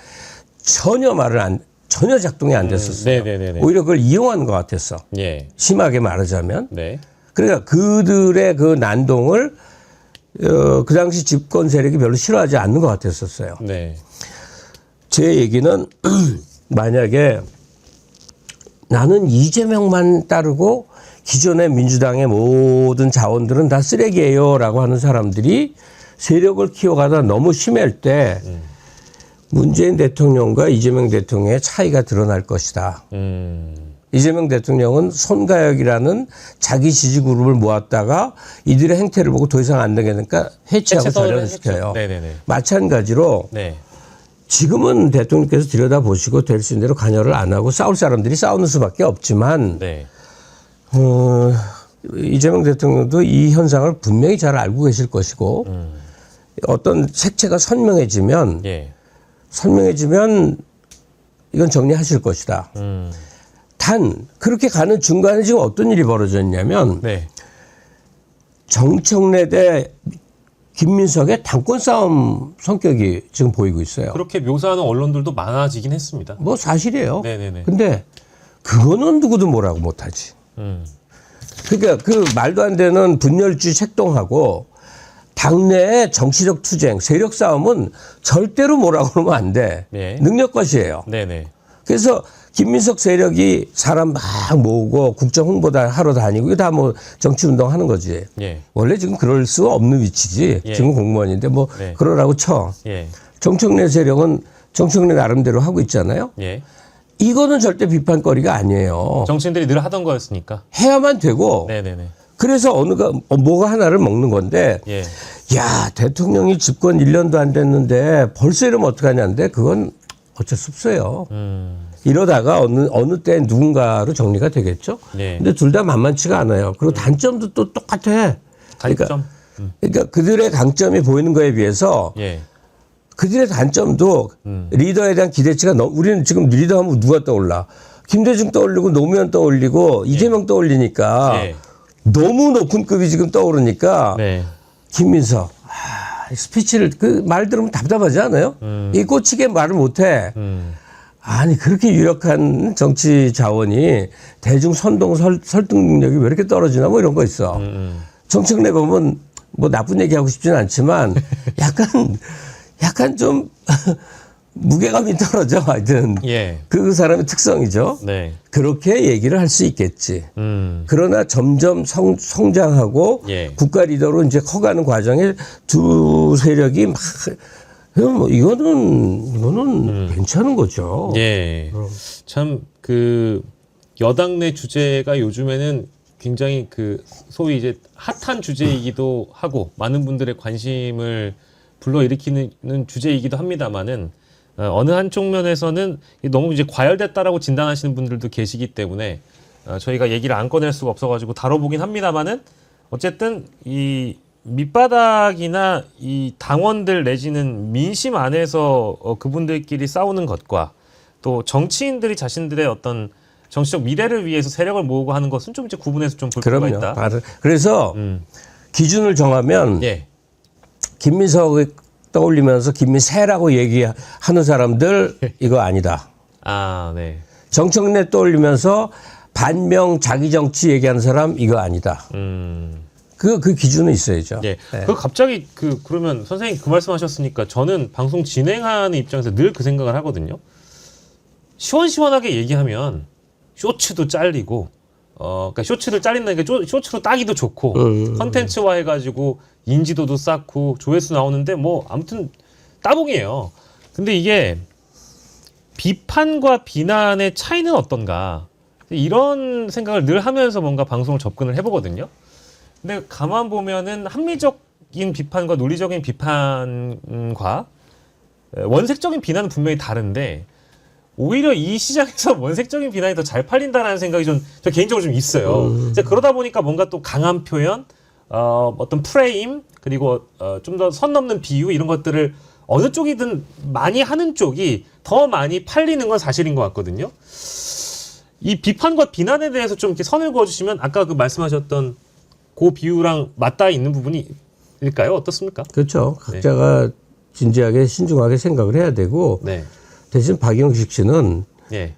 전혀 작동이 안 됐었어요. 네네네네. 오히려 그걸 이용한 것 같았어. 예. 심하게 말하자면. 네. 그러니까 그들의 난동을 그 당시 집권 세력이 별로 싫어하지 않는 것 같았었어요. 네. 제 얘기는 만약에 나는 이재명만 따르고 기존의 민주당의 모든 자원들은 다 쓰레기예요라고 하는 사람들이 세력을 키워가다 너무 심할 때 문재인 대통령과 이재명 대통령의 차이가 드러날 것이다. 이재명 대통령은 손가역이라는 자기 지지 그룹을 모았다가 이들의 행태를 보고 더 이상 안 되겠으니까 해체하고 절연시켜요. 네네네. 마찬가지로 네. 지금은 대통령께서 들여다보시고 될 수 있는 대로 관여를 안 하고 싸울 사람들이 싸우는 수밖에 없지만 네. 이재명 대통령도 이 현상을 분명히 잘 알고 계실 것이고 어떤 색채가 선명해지면 예. 이건 정리하실 것이다. 단 그렇게 가는 중간에 지금 어떤 일이 벌어졌냐면 네. 정청래 대 김민석의 당권 싸움 성격이 지금 보이고 있어요. 그렇게 묘사하는 언론들도 많아지긴 했습니다. 사실이에요. 네네네. 근데 그거는 누구도 뭐라고 못하지. 그러니까 말도 안 되는 분열주의 책동하고 당내의 정치적 투쟁, 세력 싸움은 절대로 뭐라고 하면 안 돼. 네. 능력 것이에요. 네네. 그래서 김민석 세력이 사람 막 모으고 국정 홍보 다 하러 다니고 이거 다 뭐 정치 운동 하는 거지. 예. 원래 지금 그럴 수 없는 위치지. 예. 지금 공무원인데 뭐 네. 그러라고 쳐. 예. 정청래 세력은 정청래 나름대로 하고 있잖아요. 예. 이거는 절대 비판거리가 아니에요. 정치인들이 늘 하던 거였으니까. 해야만 되고. 네네네. 그래서 뭐가 하나를 먹는 건데. 예. 야, 대통령이 집권 1년도 안 됐는데 벌써 이러면 어떡하냐는데 그건 어쩔 수 없어요. 이러다가 어느 때 누군가로 정리가 되겠죠. 네. 근데 둘 다 만만치가 않아요. 그리고 단점도 또 똑같아. 단점. 그러니까 그들의 강점이 보이는 거에 비해서 예. 그들의 단점도 리더에 대한 기대치가 우리는 지금 리더 하면 누가 떠올라? 김대중 떠올리고 노무현 떠올리고 이재명 떠올리니까 예. 너무 높은 급이 지금 떠오르니까 네. 김민석 스피치를 그 말 들으면 답답하지 않아요? 이 꽂히게 말을 못해. 아니 그렇게 유력한 정치 자원이 대중 선동 설득 능력이 왜 이렇게 떨어지나 뭐 이런 거 있어. 정청래 보면 뭐 나쁜 얘기하고 싶지는 않지만 약간 좀 무게감이 떨어져. 하여튼 예. 그 사람의 특성이죠. 네. 그렇게 얘기를 할 수 있겠지. 그러나 점점 성장하고 예. 국가 리더로 이제 커가는 과정에 두 세력이 막 이거는 괜찮은 거죠. 예. 참 그 여당 내 주제가 요즘에는 굉장히 그 소위 이제 핫한 주제이기도 하고 많은 분들의 관심을 불러일으키는 주제이기도 합니다만은 어느 한쪽 면에서는 너무 이제 과열됐다라고 진단하시는 분들도 계시기 때문에 저희가 얘기를 안 꺼낼 수가 없어가지고 다뤄보긴 합니다만은 어쨌든 이 밑바닥이나 이 당원들 내지는 민심 안에서 그분들끼리 싸우는 것과 또 정치인들이 자신들의 어떤 정치적 미래를 위해서 세력을 모으고 하는 것은 좀 이제 구분해서 좀 볼 필요가 있다. 그래서 기준을 정하면 예. 김민석을 떠올리면서 김민세라고 얘기하는 사람들 이거 아니다. 아, 네. 정청래 떠올리면서 반명 자기 정치 얘기하는 사람 이거 아니다. 그 기준은 있어야죠. 예. 네. 그 갑자기 그러면 선생님 그 말씀하셨으니까 저는 방송 진행하는 입장에서 늘 그 생각을 하거든요. 시원시원하게 얘기하면 쇼츠도 잘리고, 그러니까 쇼츠를 잘린다는 게 쇼츠로 따기도 좋고, 컨텐츠화 해가지고 인지도도 쌓고 조회수 나오는데 뭐 아무튼 따봉이에요. 근데 이게 비판과 비난의 차이는 어떤가? 이런 생각을 늘 하면서 뭔가 방송을 접근을 해보거든요. 근데 가만 보면은 합리적인 비판과 논리적인 비판과 원색적인 비난은 분명히 다른데 오히려 이 시장에서 원색적인 비난이 더 잘 팔린다라는 생각이 저 개인적으로 좀 있어요. 이제 그러다 보니까 뭔가 또 강한 표현, 어떤 프레임, 그리고 좀 더 선 넘는 비유 이런 것들을 어느 쪽이든 많이 하는 쪽이 더 많이 팔리는 건 사실인 것 같거든요. 이 비판과 비난에 대해서 좀 이렇게 선을 그어주시면 아까 그 말씀하셨던 그 비유랑 맞닿아 있는 부분일까요? 어떻습니까? 그렇죠. 각자가 진지하게 신중하게 생각을 해야 되고 네. 대신 박영식 씨는 예.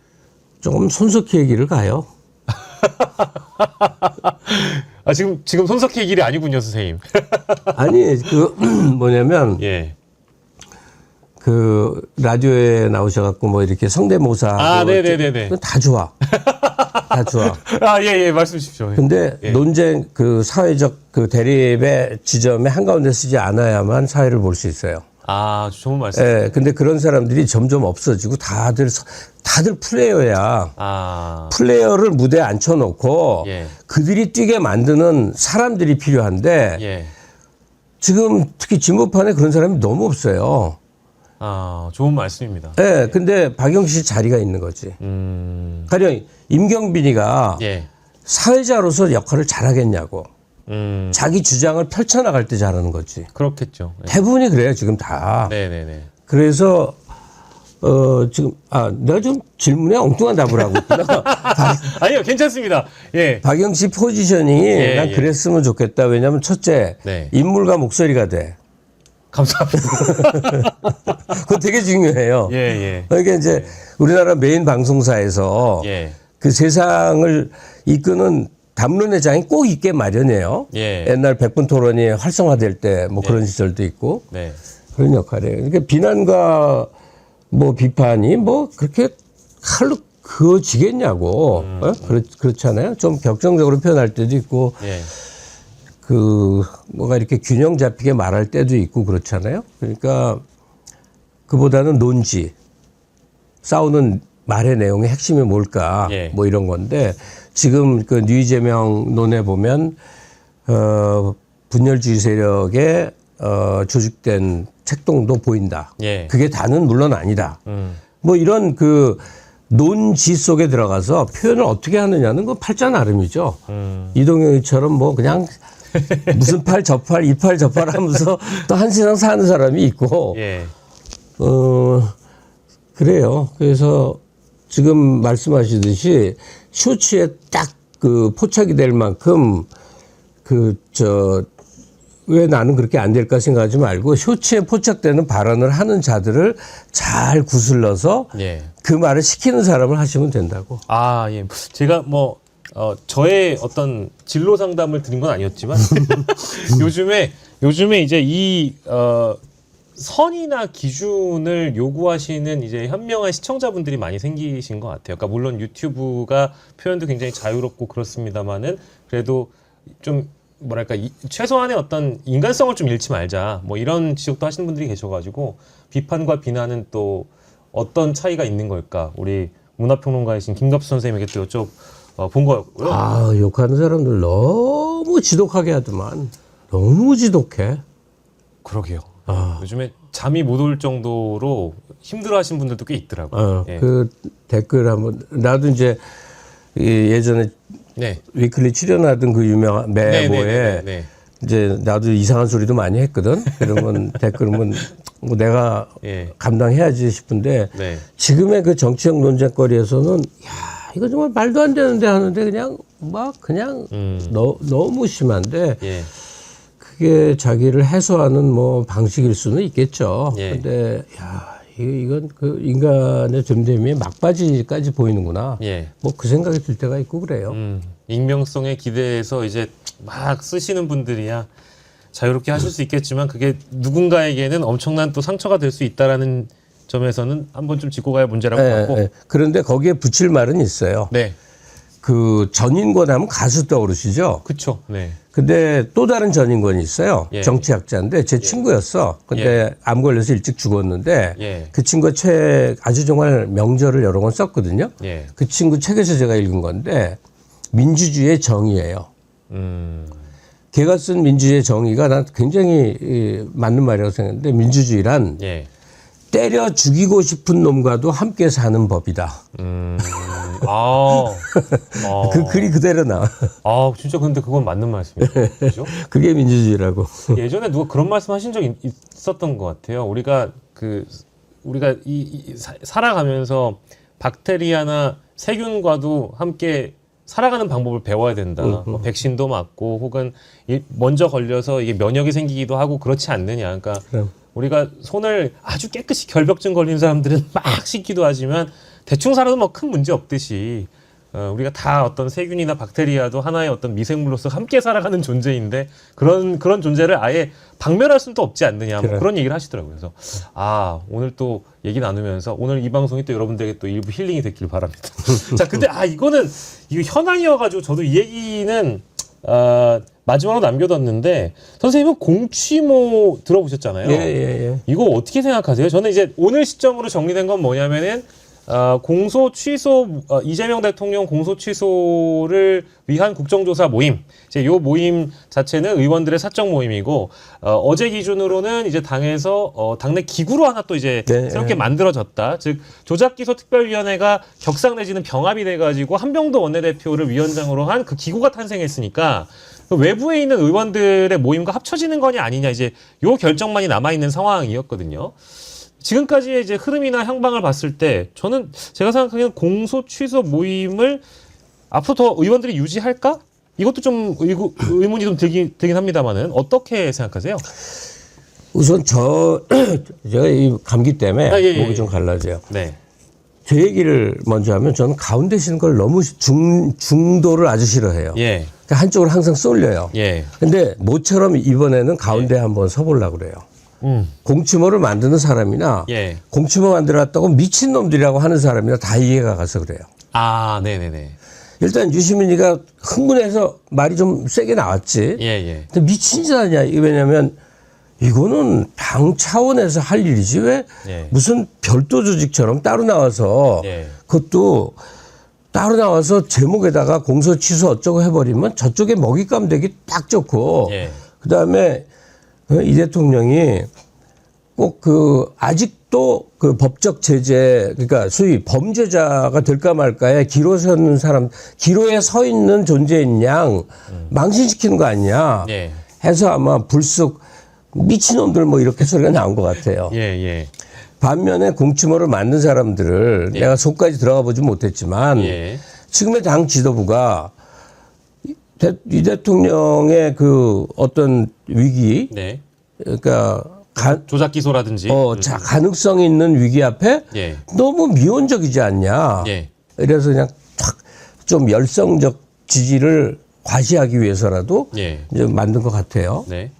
조금 손석희 얘기를 가요. 아, 지금 손석희 길이 아니군요, 선생님. 아니 뭐냐면 예. 그 라디오에 나오셔갖고 뭐 이렇게 성대모사 네네네네. 다 좋아. 다 좋아. 아, 예, 말씀 주십시오. 근데 논쟁 그 사회적 그 대립의 지점에 한가운데 쓰지 않아야만 사회를 볼 수 있어요. 아, 좋은 말씀. 예. 근데 그런 사람들이 점점 없어지고 다들 플레이어야. 아. 플레이어를 무대에 앉혀놓고 예. 그들이 뛰게 만드는 사람들이 필요한데 예. 지금 특히 진보판에 그런 사람이 너무 없어요. 아, 좋은 말씀입니다. 예. 근데 박영식 씨 자리가 있는 거지. 가령 임경빈이가 예. 사회자로서 역할을 잘하겠냐고. 자기 주장을 펼쳐나갈 때 잘하는 거지. 그렇겠죠. 예. 대부분이 그래요, 지금 다. 네네네. 그래서, 지금, 내가 좀 질문에 엉뚱한 답을 하고 있구나. 아니요, 괜찮습니다. 예. 박영식 포지셔닝이 예, 난 예. 그랬으면 좋겠다. 왜냐면 첫째, 네. 인물과 목소리가 돼. 감사합니다. 그거 되게 중요해요. 예, 예. 그러니까 이제 우리나라 메인 방송사에서 예. 그 세상을 이끄는 담론회장이 꼭 있게 마련이에요. 예. 옛날 백분 토론이 활성화될 때 뭐 그런 시절도 있고 네. 그런 그런 역할이에요. 그러니까 비난과 뭐 비판이 뭐 그렇게 칼로 그어지겠냐고. 그렇잖아요. 좀 격정적으로 표현할 때도 있고, 예. 뭐가 이렇게 균형 잡히게 말할 때도 있고 그렇잖아요. 그러니까 그보다는 논지, 싸우는 말의 내용의 핵심이 뭘까, 예. 뭐 이런 건데, 지금 그 뉴이재명론에 보면, 분열주의 세력의, 조직된 책동도 보인다. 예. 그게 다는 물론 아니다. 뭐 이런 그 논지 속에 들어가서 표현을 어떻게 하느냐는 건 팔자 나름이죠. 이동영이처럼 뭐 그냥 무슨 팔, 저 팔, 이 팔, 저 팔 하면서 또 한 세상 사는 사람이 있고, 예. 그래요. 그래서 지금 말씀하시듯이 쇼츠에 딱 그 포착이 될 만큼 왜 나는 그렇게 안 될까 생각하지 말고 쇼츠에 포착되는 발언을 하는 자들을 잘 구슬러서 예. 그 말을 시키는 사람을 하시면 된다고. 아, 예. 제가 뭐, 저의 어떤 진로 상담을 드린 건 아니었지만, 요즘에 이제 선이나 기준을 요구하시는 이제 현명한 시청자분들이 많이 생기신 것 같아요. 그러니까 물론 유튜브가 표현도 굉장히 자유롭고 그렇습니다만은 그래도 좀 뭐랄까 최소한의 어떤 인간성을 좀 잃지 말자 뭐 이런 지적도 하시는 분들이 계셔가지고 비판과 비난은 또 어떤 차이가 있는 걸까 우리 문화평론가이신 김갑수 선생님에게 또 여쭤본 거였고요. 아, 욕하는 사람들 너무 지독하게 하더만. 너무 지독해. 그러게요. 요즘에 잠이 못 올 정도로 힘들어하시는 분들도 꽤 있더라고요. 예. 그 댓글 한번 나도 이제 예전에 네. 위클리 출연하던 그 유명한 매모에 네. 이제 나도 이상한 소리도 많이 했거든. 그러면 댓글은 뭐 내가 예. 감당해야지 싶은데 네. 지금의 그 정치적 논쟁거리에서는 야 이거 정말 말도 안 되는데 하는데 그냥 막 그냥 너무 심한데 예. 그게 자기를 해소하는 뭐 방식일 수는 있겠죠. 예. 근데 야 이건 그 인간의 됨됨이에 막바지까지 보이는구나. 예. 뭐 그 생각이 들 때가 있고 그래요. 익명성에 기대해서 이제 막 쓰시는 분들이야 자유롭게 하실 수 있겠지만 그게 누군가에게는 엄청난 또 상처가 될 수 있다라는 점에서는 한번 좀 짚고 가야 문제라고 봤고. 그런데 거기에 붙일 말은 있어요. 네. 그 전인권 하면 가수 떠오르시죠? 그렇죠. 네. 근데 또 다른 전인권이 있어요. 예. 정치학자인데 제 친구였어. 근데 암 걸려서 일찍 죽었는데 예. 그 친구가 책 아주 정말 명절을 여러 권 썼거든요. 예. 그 친구 책에서 제가 읽은 건데 민주주의의 정의예요. 걔가 쓴 민주주의의 정의가 난 굉장히 맞는 말이라고 생각했는데 민주주의란 예. 때려 죽이고 싶은 놈과도 함께 사는 법이다. 그 글이 그대로 나와. 진짜 근데 그건 맞는 말씀이에요. 그죠? 그게 민주주의라고. 예전에 누가 그런 말씀 하신 적이 있었던 것 같아요. 우리가 살아가면서 박테리아나 세균과도 함께 살아가는 방법을 배워야 된다. 뭐 백신도 맞고 혹은 먼저 걸려서 이게 면역이 생기기도 하고 그렇지 않느냐. 그러니까 우리가 손을 아주 깨끗이 결벽증 걸린 사람들은 막 씻기도 하지만 대충 살아도 뭐 큰 문제 없듯이 우리가 다 어떤 세균이나 박테리아도 하나의 어떤 미생물로서 함께 살아가는 존재인데 그런 존재를 아예 박멸할 수는 또 없지 않느냐 뭐 그런 얘기를 하시더라고요. 그래서 오늘 또 얘기 나누면서 오늘 이 방송이 또 여러분들에게 또 일부 힐링이 됐길 바랍니다. 자, 근데 이거 현안이어가지고 저도 이 얘기는 마지막으로 남겨뒀는데 선생님은 공취모 들어보셨잖아요. 예. 이거 어떻게 생각하세요? 저는 이제 오늘 시점으로 정리된 건 뭐냐면은 공소 취소 이재명 대통령 공소 취소를 위한 국정조사 모임. 이제 요 모임 자체는 의원들의 사적 모임이고 어제 기준으로는 이제 당에서 당내 기구로 하나 또 이제 새롭게 만들어졌다. 즉 조작기소특별위원회가 격상 내지는 병합이 돼가지고 한병도 원내대표를 위원장으로 한 그 기구가 탄생했으니까. 그 외부에 있는 의원들의 모임과 합쳐지는 거냐 아니냐 이제 요 결정만이 남아 있는 상황이었거든요. 지금까지의 이제 흐름이나 향방을 봤을 때 저는 제가 생각하기에는 공소 취소 모임을 앞으로 더 의원들이 유지할까? 이것도 좀 의문이 좀 들긴 합니다만은 어떻게 생각하세요? 우선 제가 이 감기 때문에 목이 좀 갈라져요. 네. 제 얘기를 먼저 하면 저는 가운데 쉬는 걸 너무 중도를 아주 싫어해요. 예. 그러니까 한쪽으로 항상 쏠려요. 예. 근데 모처럼 이번에는 가운데 한번 서보려고 그래요. 공치모를 만드는 사람이나 공치모 만들어왔다고 미친놈들이라고 하는 사람이나 다 이해가 가서 그래요. 아, 네네네. 일단 유시민이가 흥분해서 말이 좀 세게 나왔지. 예, 예. 근데 미친 짓 아니야. 왜냐면 이거는 당 차원에서 할 일이지 왜 예. 무슨 별도 조직처럼 따로 나와서 예. 그것도 따로 나와서 제목에다가 공소 취소 어쩌고 해버리면 저쪽에 먹잇감 되기 딱 좋고 예. 그다음에 이 대통령이 꼭 아직도 그 법적 제재 그러니까 소위 범죄자가 될까 말까에 기로에 서 있는 존재인 양 망신시키는 거 아니냐 예. 해서 아마 불쑥 미친놈들 뭐 이렇게 소리가 나온 것 같아요. 예, 예. 반면에 공치모를 만든 사람들을 내가 속까지 들어가 보지 못했지만 예. 지금의 당 지도부가 이 대통령의 그 어떤 위기 네. 그러니까 조작 기소라든지. 가능성 있는 위기 앞에 예. 너무 미온적이지 않냐. 예. 그래서 그냥 탁 좀 열성적 지지를 과시하기 위해서라도 예. 이제 만든 것 같아요. 네.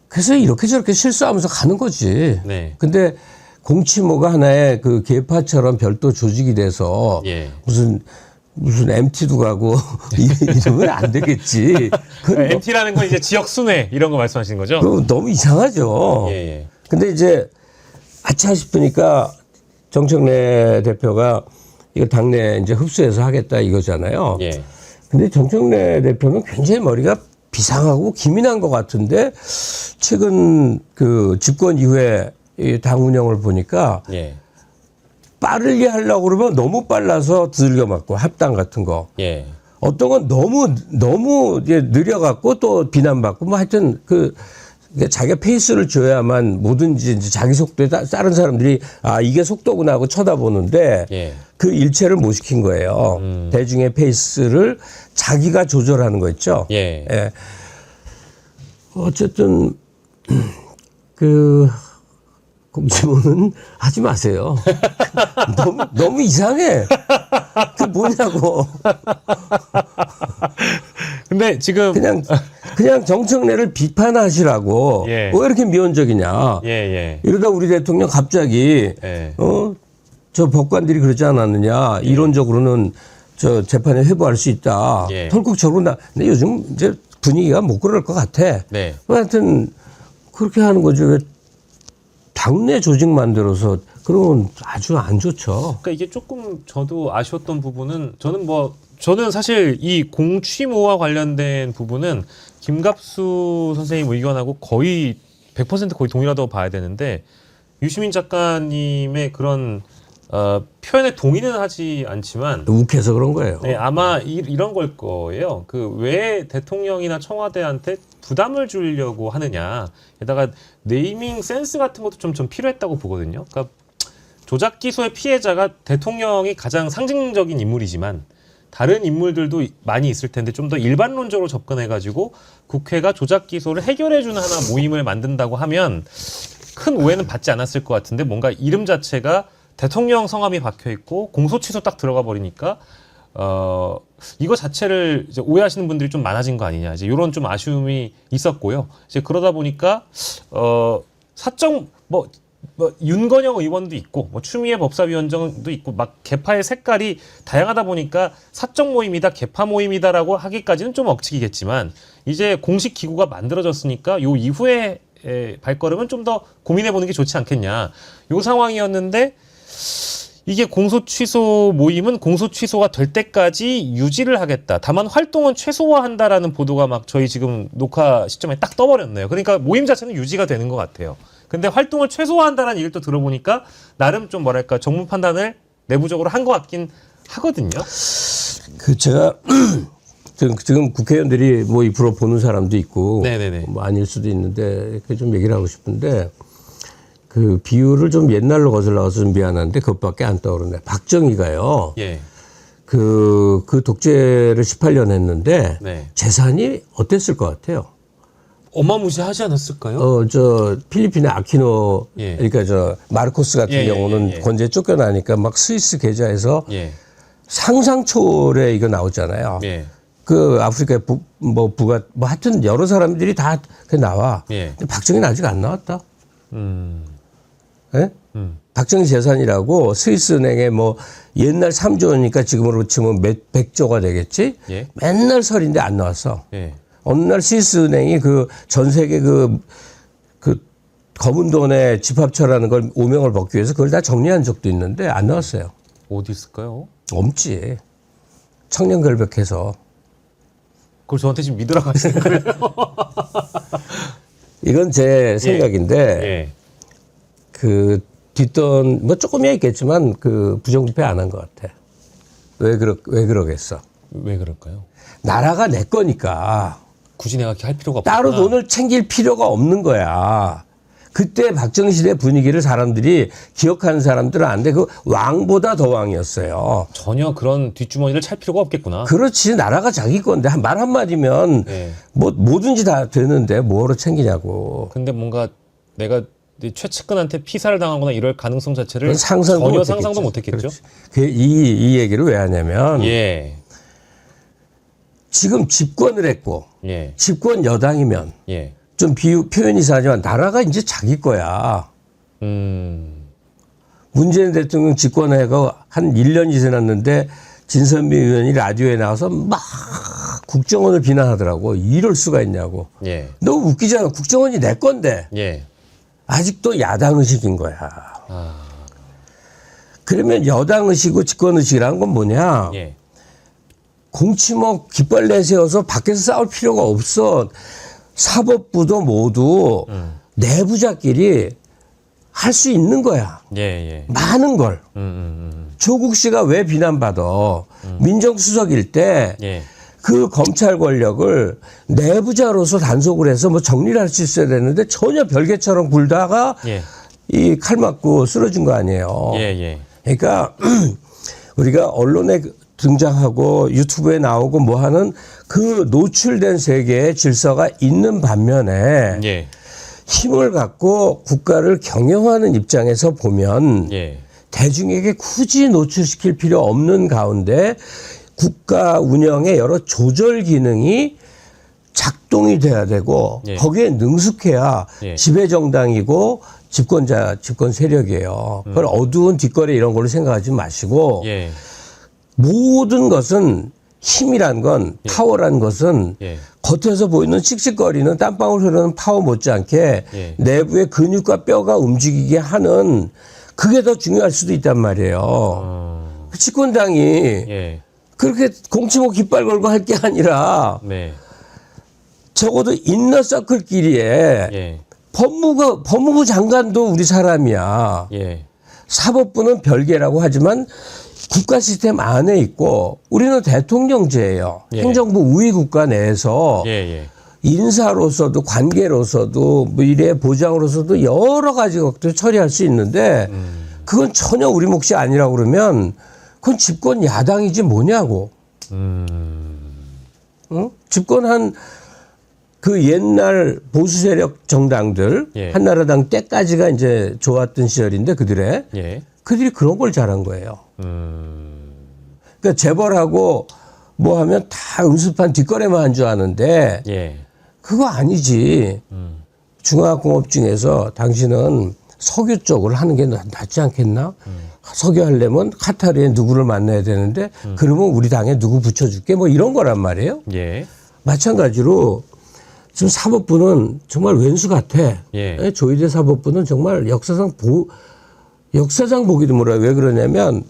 그래서 이렇게 저렇게 실수하면서 가는 거지. 네. 근데 공치모가 하나의 그 계파처럼 별도 조직이 돼서 예. 무슨 MT도 가고 이러면 안 되겠지. MT라는 건 이제 지역 순회 이런 거 말씀하시는 거죠? 그거 너무 이상하죠. 예, 예. 근데 이제 아차 싶으니까 정청래 대표가 이거 당내 이제 흡수해서 하겠다 이거잖아요. 예. 근데 정청래 대표는 굉장히 머리가 비상하고 기민한 것 같은데 최근 그 집권 이후에 이 당 운영을 보니까 예. 빠르게 하려고 그러면 너무 빨라서 두들겨 맞고 합당 같은 거. 예. 어떤 건 너무 이제 느려갖고 또 비난받고 뭐 하여튼 자기가 페이스를 줘야만 뭐든지 이제 자기 속도에 다른 사람들이 아 이게 속도구나 하고 쳐다보는데 예. 그 일체를 못 시킨 거예요. 대중의 페이스를 자기가 조절하는 거 있죠. 예. 예. 어쨌든 공지모는 하지 마세요. 너무 이상해. 그 뭐냐고. 근데 지금 그냥 정청래를 비판하시라고. 예. 왜 이렇게 미온적이냐. 예, 예. 이러다 우리 대통령 갑자기 예. 저 법관들이 그러지 않았느냐. 이론적으로는 저 재판에 회부할 수 있다. 예. 털국적으로 근데 요즘 이제 분위기가 못 그럴 것 같아. 네. 하여튼 그렇게 하는 거죠. 왜 당내 조직 만들어서 그러면 아주 안 좋죠. 그러니까 이게 조금 저도 아쉬웠던 부분은 저는 사실 이 공취모와 관련된 부분은 김갑수 선생님 의견하고 거의 100% 거의 동일하다고 봐야 되는데 유시민 작가님의 그런 표현에 동의는 하지 않지만 욱해서 그런 거예요. 네, 아마 이런 걸 거예요. 왜 대통령이나 청와대한테 부담을 주려고 하느냐. 게다가 네이밍 센스 같은 것도 좀 필요했다고 보거든요. 그러니까 조작 기소의 피해자가 대통령이 가장 상징적인 인물이지만 다른 인물들도 많이 있을 텐데 좀 더 일반론적으로 접근해가지고 국회가 조작 기소를 해결해주는 하나 모임을 만든다고 하면 큰 오해는 받지 않았을 것 같은데 뭔가 이름 자체가 대통령 성함이 박혀 있고 공소 취소 딱 들어가 버리니까 이거 자체를 이제 오해하시는 분들이 좀 많아진 거 아니냐 이제 이런 좀 아쉬움이 있었고요. 이제 그러다 보니까 사적 윤건영 의원도 있고 추미애 법사위원장도 있고 막 개파의 색깔이 다양하다 보니까 사적 모임이다 개파 모임이다라고 하기까지는 좀 억측이겠지만 이제 공식 기구가 만들어졌으니까 요 이후에 발걸음은 좀 더 고민해 보는 게 좋지 않겠냐 요 상황이었는데 이게 공소 취소 모임은 공소 취소가 될 때까지 유지를 하겠다. 다만 활동은 최소화한다라는 보도가 막 저희 지금 녹화 시점에 딱 떠버렸네요. 그러니까 모임 자체는 유지가 되는 것 같아요. 근데 활동을 최소화한다라는 얘기를 또 들어보니까 나름 좀 뭐랄까 정무 판단을 내부적으로 한 것 같긴 하거든요. 제가 지금 국회의원들이 뭐 입으로 보는 사람도 있고 네네네. 뭐 아닐 수도 있는데 이렇게 좀 얘기를 하고 싶은데 그 비유를 좀 옛날로 거슬러가서 좀 미안한데 그것밖에 안 떠오르네. 박정희가요. 예. 그 독재를 18년 했는데 네. 재산이 어땠을 것 같아요? 어마무시하지 않았을까요? 필리핀의 아키노, 예. 그러니까 마르코스 같은 경우는 권제 쫓겨나니까 막 스위스 계좌에서 예. 상상초래 이거 나오잖아요. 예. 그 아프리카의 부가 하여튼 여러 사람들이 다 나와. 예. 근데 박정희는 아직 안 나왔다. 예? 박정희 재산이라고 스위스은행에 뭐 옛날 3조 원이니까 지금으로 치면 몇 백조가 되겠지? 예. 맨날 설인데 안 나왔어. 예. 어느 날 스위스은행이 그 전 세계 그 검은 돈의 집합처라는 걸 오명을 벗기 위해서 그걸 다 정리한 적도 있는데 안 나왔어요. 어디 있을까요? 없지. 청년 결백해서. 그걸 저한테 지금 믿으라고 하시는 거예요? 이건 제 생각인데 예. 그 뒷돈 뭐 조금이야 있겠지만 그 부정부패 안 한 것 같아. 왜 그러겠어? 왜 그럴까요? 나라가 내 거니까 굳이 내가 이렇게 할 필요가 없구나. 따로 돈을 챙길 필요가 없는 거야. 그때 박정희 시대 분위기를 사람들이 기억하는 사람들은 안 돼. 그 왕보다 더 왕이었어요. 전혀 그런 뒷주머니를 찰 필요가 없겠구나. 그렇지. 나라가 자기 건데 말 한마디면 예. 뭐 뭐든지 다 되는데 뭐로 챙기냐고. 근데 뭔가 내가 최측근한테 피살을 당하거나 이럴 가능성 자체를 상상도 전혀 못했겠죠. 상상도 못했겠죠. 이 얘기를 왜 하냐면 예, 지금 집권을 했고 예, 집권 여당이면 예. 좀 표현이 이상하지만 나라가 이제 자기 거야. 문재인 대통령 집권해가 한 1년이 지났는데 진선미 의원이 라디오에 나와서 막 국정원을 비난하더라고. 이럴 수가 있냐고. 예, 너무 웃기잖아. 국정원이 내 건데 예. 아직도 야당 의식인 거야. 아, 그러면 여당 의식이고 집권 의식이라는 건 뭐냐. 예, 공치먹 깃발 내세워서 밖에서 싸울 필요가 없어. 사법부도 모두 내부자끼리 할 수 있는 거야. 예, 예. 많은 걸. 조국 씨가 왜 비난받아? 민정수석일 때 예, 그 검찰 권력을 내부자로서 단속을 해서 뭐 정리를 할 수 있어야 되는데 전혀 별개처럼 굴다가 예, 이 칼 맞고 쓰러진 거 아니에요. 예, 예. 그러니까 우리가 언론에 등장하고 유튜브에 나오고 뭐 하는 그 노출된 세계의 질서가 있는 반면에 예, 힘을 갖고 국가를 경영하는 입장에서 보면 예, 대중에게 굳이 노출시킬 필요 없는 가운데 국가 운영의 여러 조절 기능이 작동이 돼야 되고 예. 거기에 능숙해야 예. 지배 정당이고 집권 세력이에요. 그걸 어두운 뒷거래 이런 걸로 생각하지 마시고 예, 모든 것은 힘이란 건 파워란 것은 예. 겉에서 보이는 씩씩거리는 땀방울 흐르는 파워 못지않게 예. 내부의 근육과 뼈가 움직이게 하는 그게 더 중요할 수도 있단 말이에요. 집권당이 예, 그렇게 공치모 깃발 걸고 할 게 아니라 네, 적어도 인너서클끼리에 예, 법무부 장관도 우리 사람이야. 예, 사법부는 별개라고 하지만 국가 시스템 안에 있고 우리는 대통령제예요. 예. 행정부 우위 국가 내에서 예, 예. 인사로서도 관계로서도 뭐 일의 보장으로서도 여러 가지 것들을 처리할 수 있는데 그건 전혀 우리 몫이 아니라고 그러면 그건 집권 야당이지 뭐냐고. 응? 집권한 그 옛날 보수 세력 정당들 예. 한나라당 때까지가 이제 좋았던 시절인데 예. 그들이 그런 걸 잘한 거예요. 그러니까 재벌하고 뭐 하면 다 음습한 뒷거래만 한 줄 아는데 예. 그거 아니지. 중화공업 중에서 당신은 석유 쪽을 하는 게 낫지 않겠나? 석유 하려면 카타르에 누구를 만나야 되는데 그러면 우리 당에 누구 붙여줄게 뭐 이런 거란 말이에요. 예. 마찬가지로 지금 사법부는 정말 왼수 같아. 예. 조희대 사법부는 정말 역사상 보기도 몰라요. 왜 그러냐면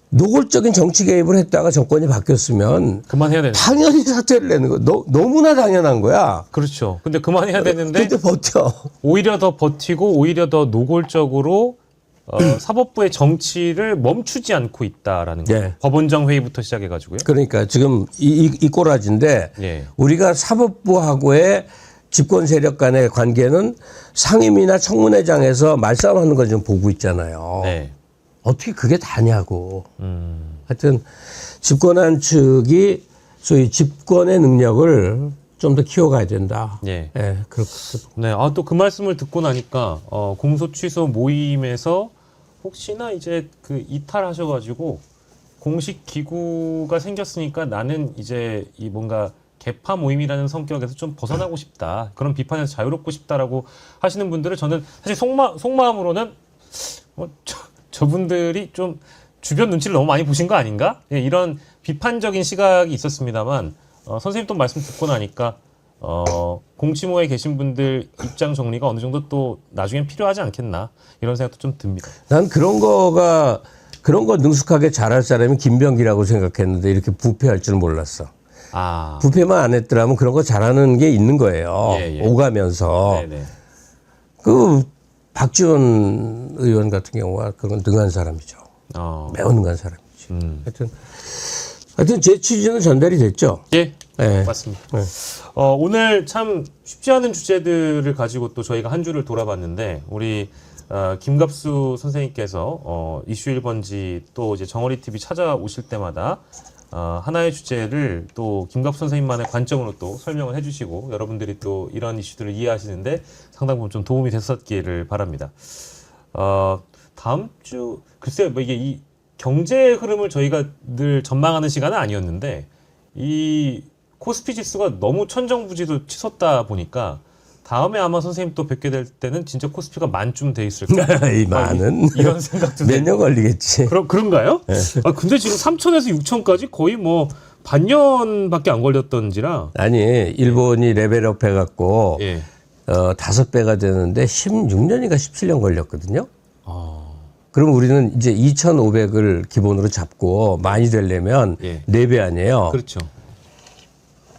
노골적인 정치 개입을 했다가 정권이 바뀌었으면 그만해야 되는. 당연히 사퇴를 내는 거. 너무나 당연한 거야. 그렇죠. 근데 그만해야 되는데 근데 버텨. 오히려 더 버티고 오히려 더 노골적으로 사법부의 정치를 멈추지 않고 있다라는 거예요. 예. 법원장 회의부터 시작해가지고요. 그러니까 지금 이 꼬라지인데 예. 우리가 사법부하고의 집권 세력 간의 관계는 상임위나 청문회장에서 말싸움하는 걸 좀 보고 있잖아요. 네. 어떻게 그게 다냐고. 하여튼 집권한 측이 소위 집권의 능력을 좀 더 키워가야 된다. 예. 예, 그렇게. 네. 아, 또 그 말씀을 듣고 나니까 공소 취소 모임에서 혹시나 이제 그 이탈하셔가지고 공식 기구가 생겼으니까 나는 이제 이 뭔가 개파 모임이라는 성격에서 좀 벗어나고 싶다. 그런 비판에서 자유롭고 싶다라고 하시는 분들을 저는 사실 속마음으로는 저분들이 좀 주변 눈치를 너무 많이 보신 거 아닌가? 예, 이런 비판적인 시각이 있었습니다만 선생님 또 말씀 듣고 나니까 공치모에 계신 분들 입장 정리가 어느 정도 또 나중엔 필요하지 않겠나 이런 생각도 좀 듭니다. 난 그런 거 능숙하게 잘할 사람이 김병기라고 생각했는데 이렇게 부패할 줄 몰랐어. 아, 부패만 안 했더라면 그런 거 잘하는 게 있는 거예요. 예. 오가면서. 네네. 그 박지원 의원 같은 경우가 그건 능한 사람이죠. 매우 능한 사람이죠. 하여튼 제 취지는 전달이 됐죠. 예, 네. 맞습니다. 네. 오늘 참 쉽지 않은 주제들을 가지고 또 저희가 한 주를 돌아봤는데 우리 김갑수 선생님께서 이슈 1번지 또 이제 정어리 TV 찾아오실 때마다 하나의 주제를 또 김갑수 선생님만의 관점으로 또 설명을 해주시고 여러분들이 또 이런 이슈들을 이해하시는데 상당 부분 좀 도움이 됐었기를 바랍니다. 다음 주 글쎄요, 뭐 이게 이 경제 흐름을 저희가 늘 전망하는 시간은 아니었는데 이 코스피 지수가 너무 천정부지로 치솟다 보니까 다음에 아마 선생님 또 뵙게 될 때는 진짜 코스피가 만쯤 돼 있을까? 이 많은 이런 생각도 몇 년 걸리겠지. 그런가요? 아 근데 지금 3천에서 6천까지 거의 뭐 반년밖에 안 걸렸던지라. 아니 일본이 레벨업 해갖고 예. 5배가 되는데 16년인가 17년 걸렸거든요. 그럼 우리는 이제 2,500을 기본으로 잡고 많이 되려면 예. 4배 아니에요. 그렇죠.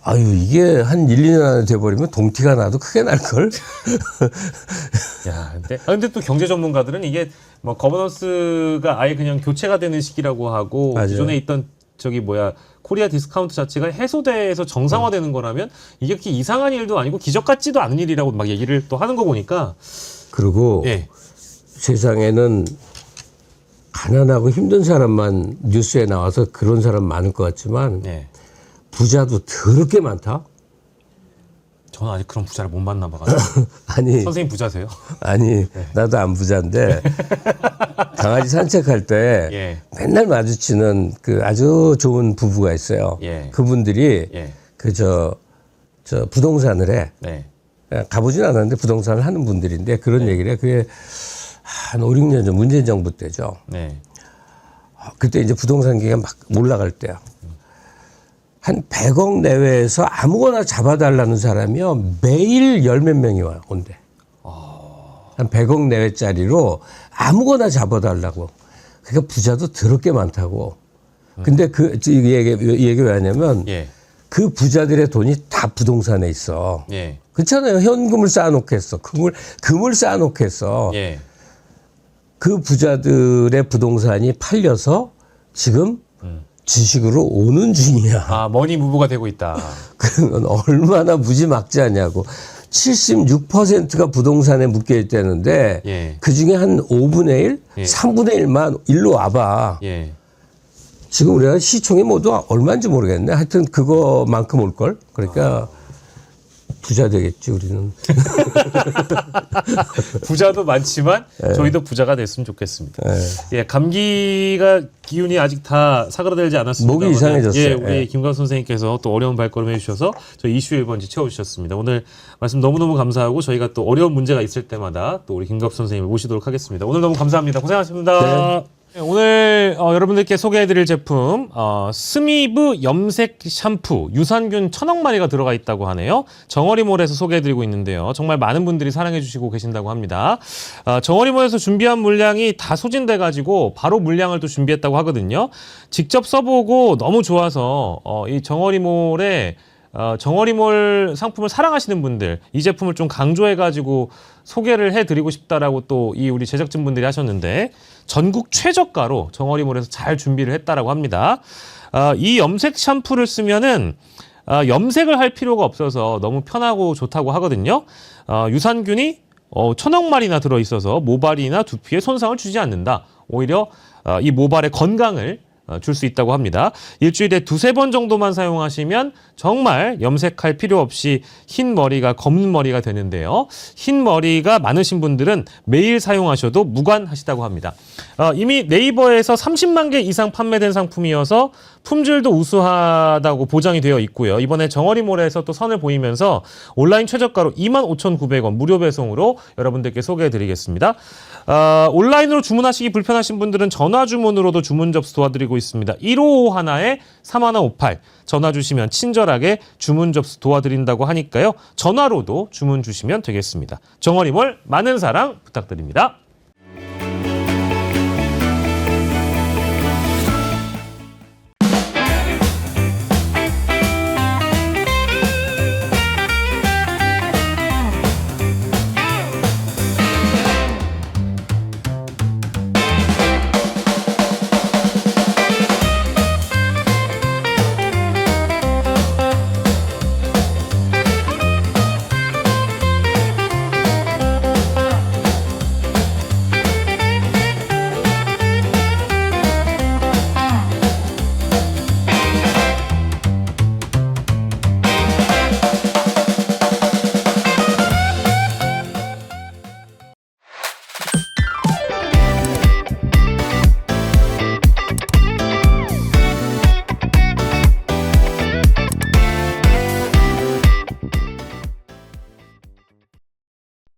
아유, 이게 한 1, 2년 안에 돼버리면 동티가 나도 크게 날걸? 야, 근데 또 경제 전문가들은 이게 뭐 거버넌스가 아예 그냥 교체가 되는 시기라고 하고 맞아요. 기존에 있던 코리아 디스카운트 자체가 해소돼서 정상화되는 거라면 이게 그렇게 이상한 일도 아니고 기적 같지도 않은 일이라고 막 얘기를 또 하는 거 보니까 그리고 예. 세상에는 가난하고 힘든 사람만 뉴스에 나와서 그런 사람 많을 것 같지만 예. 부자도 더럽게 많다? 저는 아직 그런 부자를 못 만나 봐가지고 아니, 선생님 부자세요? 아니, 나도 안 부자인데 강아지 산책할 때 예. 맨날 마주치는 그 아주 좋은 부부가 있어요. 예. 그분들이 예. 저 부동산을 해. 네. 가보진 않았는데 부동산을 하는 분들인데 그런 얘기를 해. 그게 한 5, 6년 전 문재인 정부 때죠. 네. 그때 이제 부동산 기가 막 올라갈 때야. 한 100억 내외에서 아무거나 잡아달라는 사람이요. 매일 열 몇 명이 온대. 한 100억 내외짜리로 아무거나 잡아달라고. 그러니까 부자도 더럽게 많다고. 근데 이 얘기 왜 하냐면 예. 그 부자들의 돈이 다 부동산에 있어. 예. 그렇잖아요. 현금을 쌓아놓겠어. 금을 쌓아놓겠어. 예. 그 부자들의 부동산이 팔려서 지금 주식으로 오는 중이야. 아, 머니 무브가 되고 있다. 그건 얼마나 무지막지하냐고. 76%가 부동산에 묶여 있다는데 예. 그중에 한 5분의 1, 예. 3분의 1만 일로 와봐. 예. 지금 우리가 시총이 모두 얼마인지 모르겠네. 하여튼 그거만큼 올걸. 그러니까 부자 되겠지 우리는. 부자도 많지만 저희도 부자가 됐으면 좋겠습니다. 예, 감기가 기운이 아직 다 사그라들지 않았습니다. 목이 이상해졌어요. 예, 우리 김광 선생님께서 또 어려운 발걸음 해주셔서 저희 이슈 1번지 채워주셨습니다. 오늘 말씀 너무너무 감사하고 저희가 또 어려운 문제가 있을 때마다 또 우리 김갑 선생님을 모시도록 하겠습니다. 오늘 너무 감사합니다. 고생하셨습니다. 네. 오늘 여러분들께 소개해드릴 제품 스미브 염색 샴푸 유산균 1000억 마리가 들어가 있다고 하네요. 정어리몰에서 소개해드리고 있는데요. 정말 많은 분들이 사랑해주시고 계신다고 합니다. 정어리몰에서 준비한 물량이 다 소진돼가지고 바로 물량을 또 준비했다고 하거든요. 직접 써보고 너무 좋아서 이 정어리몰에 정어리몰 상품을 사랑하시는 분들 이 제품을 좀 강조해가지고 소개를 해드리고 싶다라고 또 이 우리 제작진분들이 하셨는데 전국 최저가로 정어리몰에서 잘 준비를 했다라고 합니다. 이 염색 샴푸를 쓰면은 염색을 할 필요가 없어서 너무 편하고 좋다고 하거든요. 유산균이 1000억 마리나 들어있어서 모발이나 두피에 손상을 주지 않는다. 오히려 이 모발의 건강을 줄 수 있다고 합니다. 일주일에 2-3번 정도만 사용하시면 정말 염색할 필요 없이 흰 머리가 검은 머리가 되는데요. 흰 머리가 많으신 분들은 매일 사용하셔도 무관하시다고 합니다. 이미 네이버에서 30만 개 이상 판매된 상품이어서 품질도 우수하다고 보장이 되어 있고요. 이번에 정어리몰에서 또 선을 보이면서 온라인 최저가로 25,900원 무료 배송으로 여러분들께 소개해드리겠습니다. 온라인으로 주문하시기 불편하신 분들은 전화 주문으로도 주문 접수 도와드리고 있습니다. 1551-3158 전화 주시면 친절하게 주문 접수 도와드린다고 하니까요. 전화로도 주문 주시면 되겠습니다. 정어리몰 많은 사랑 부탁드립니다.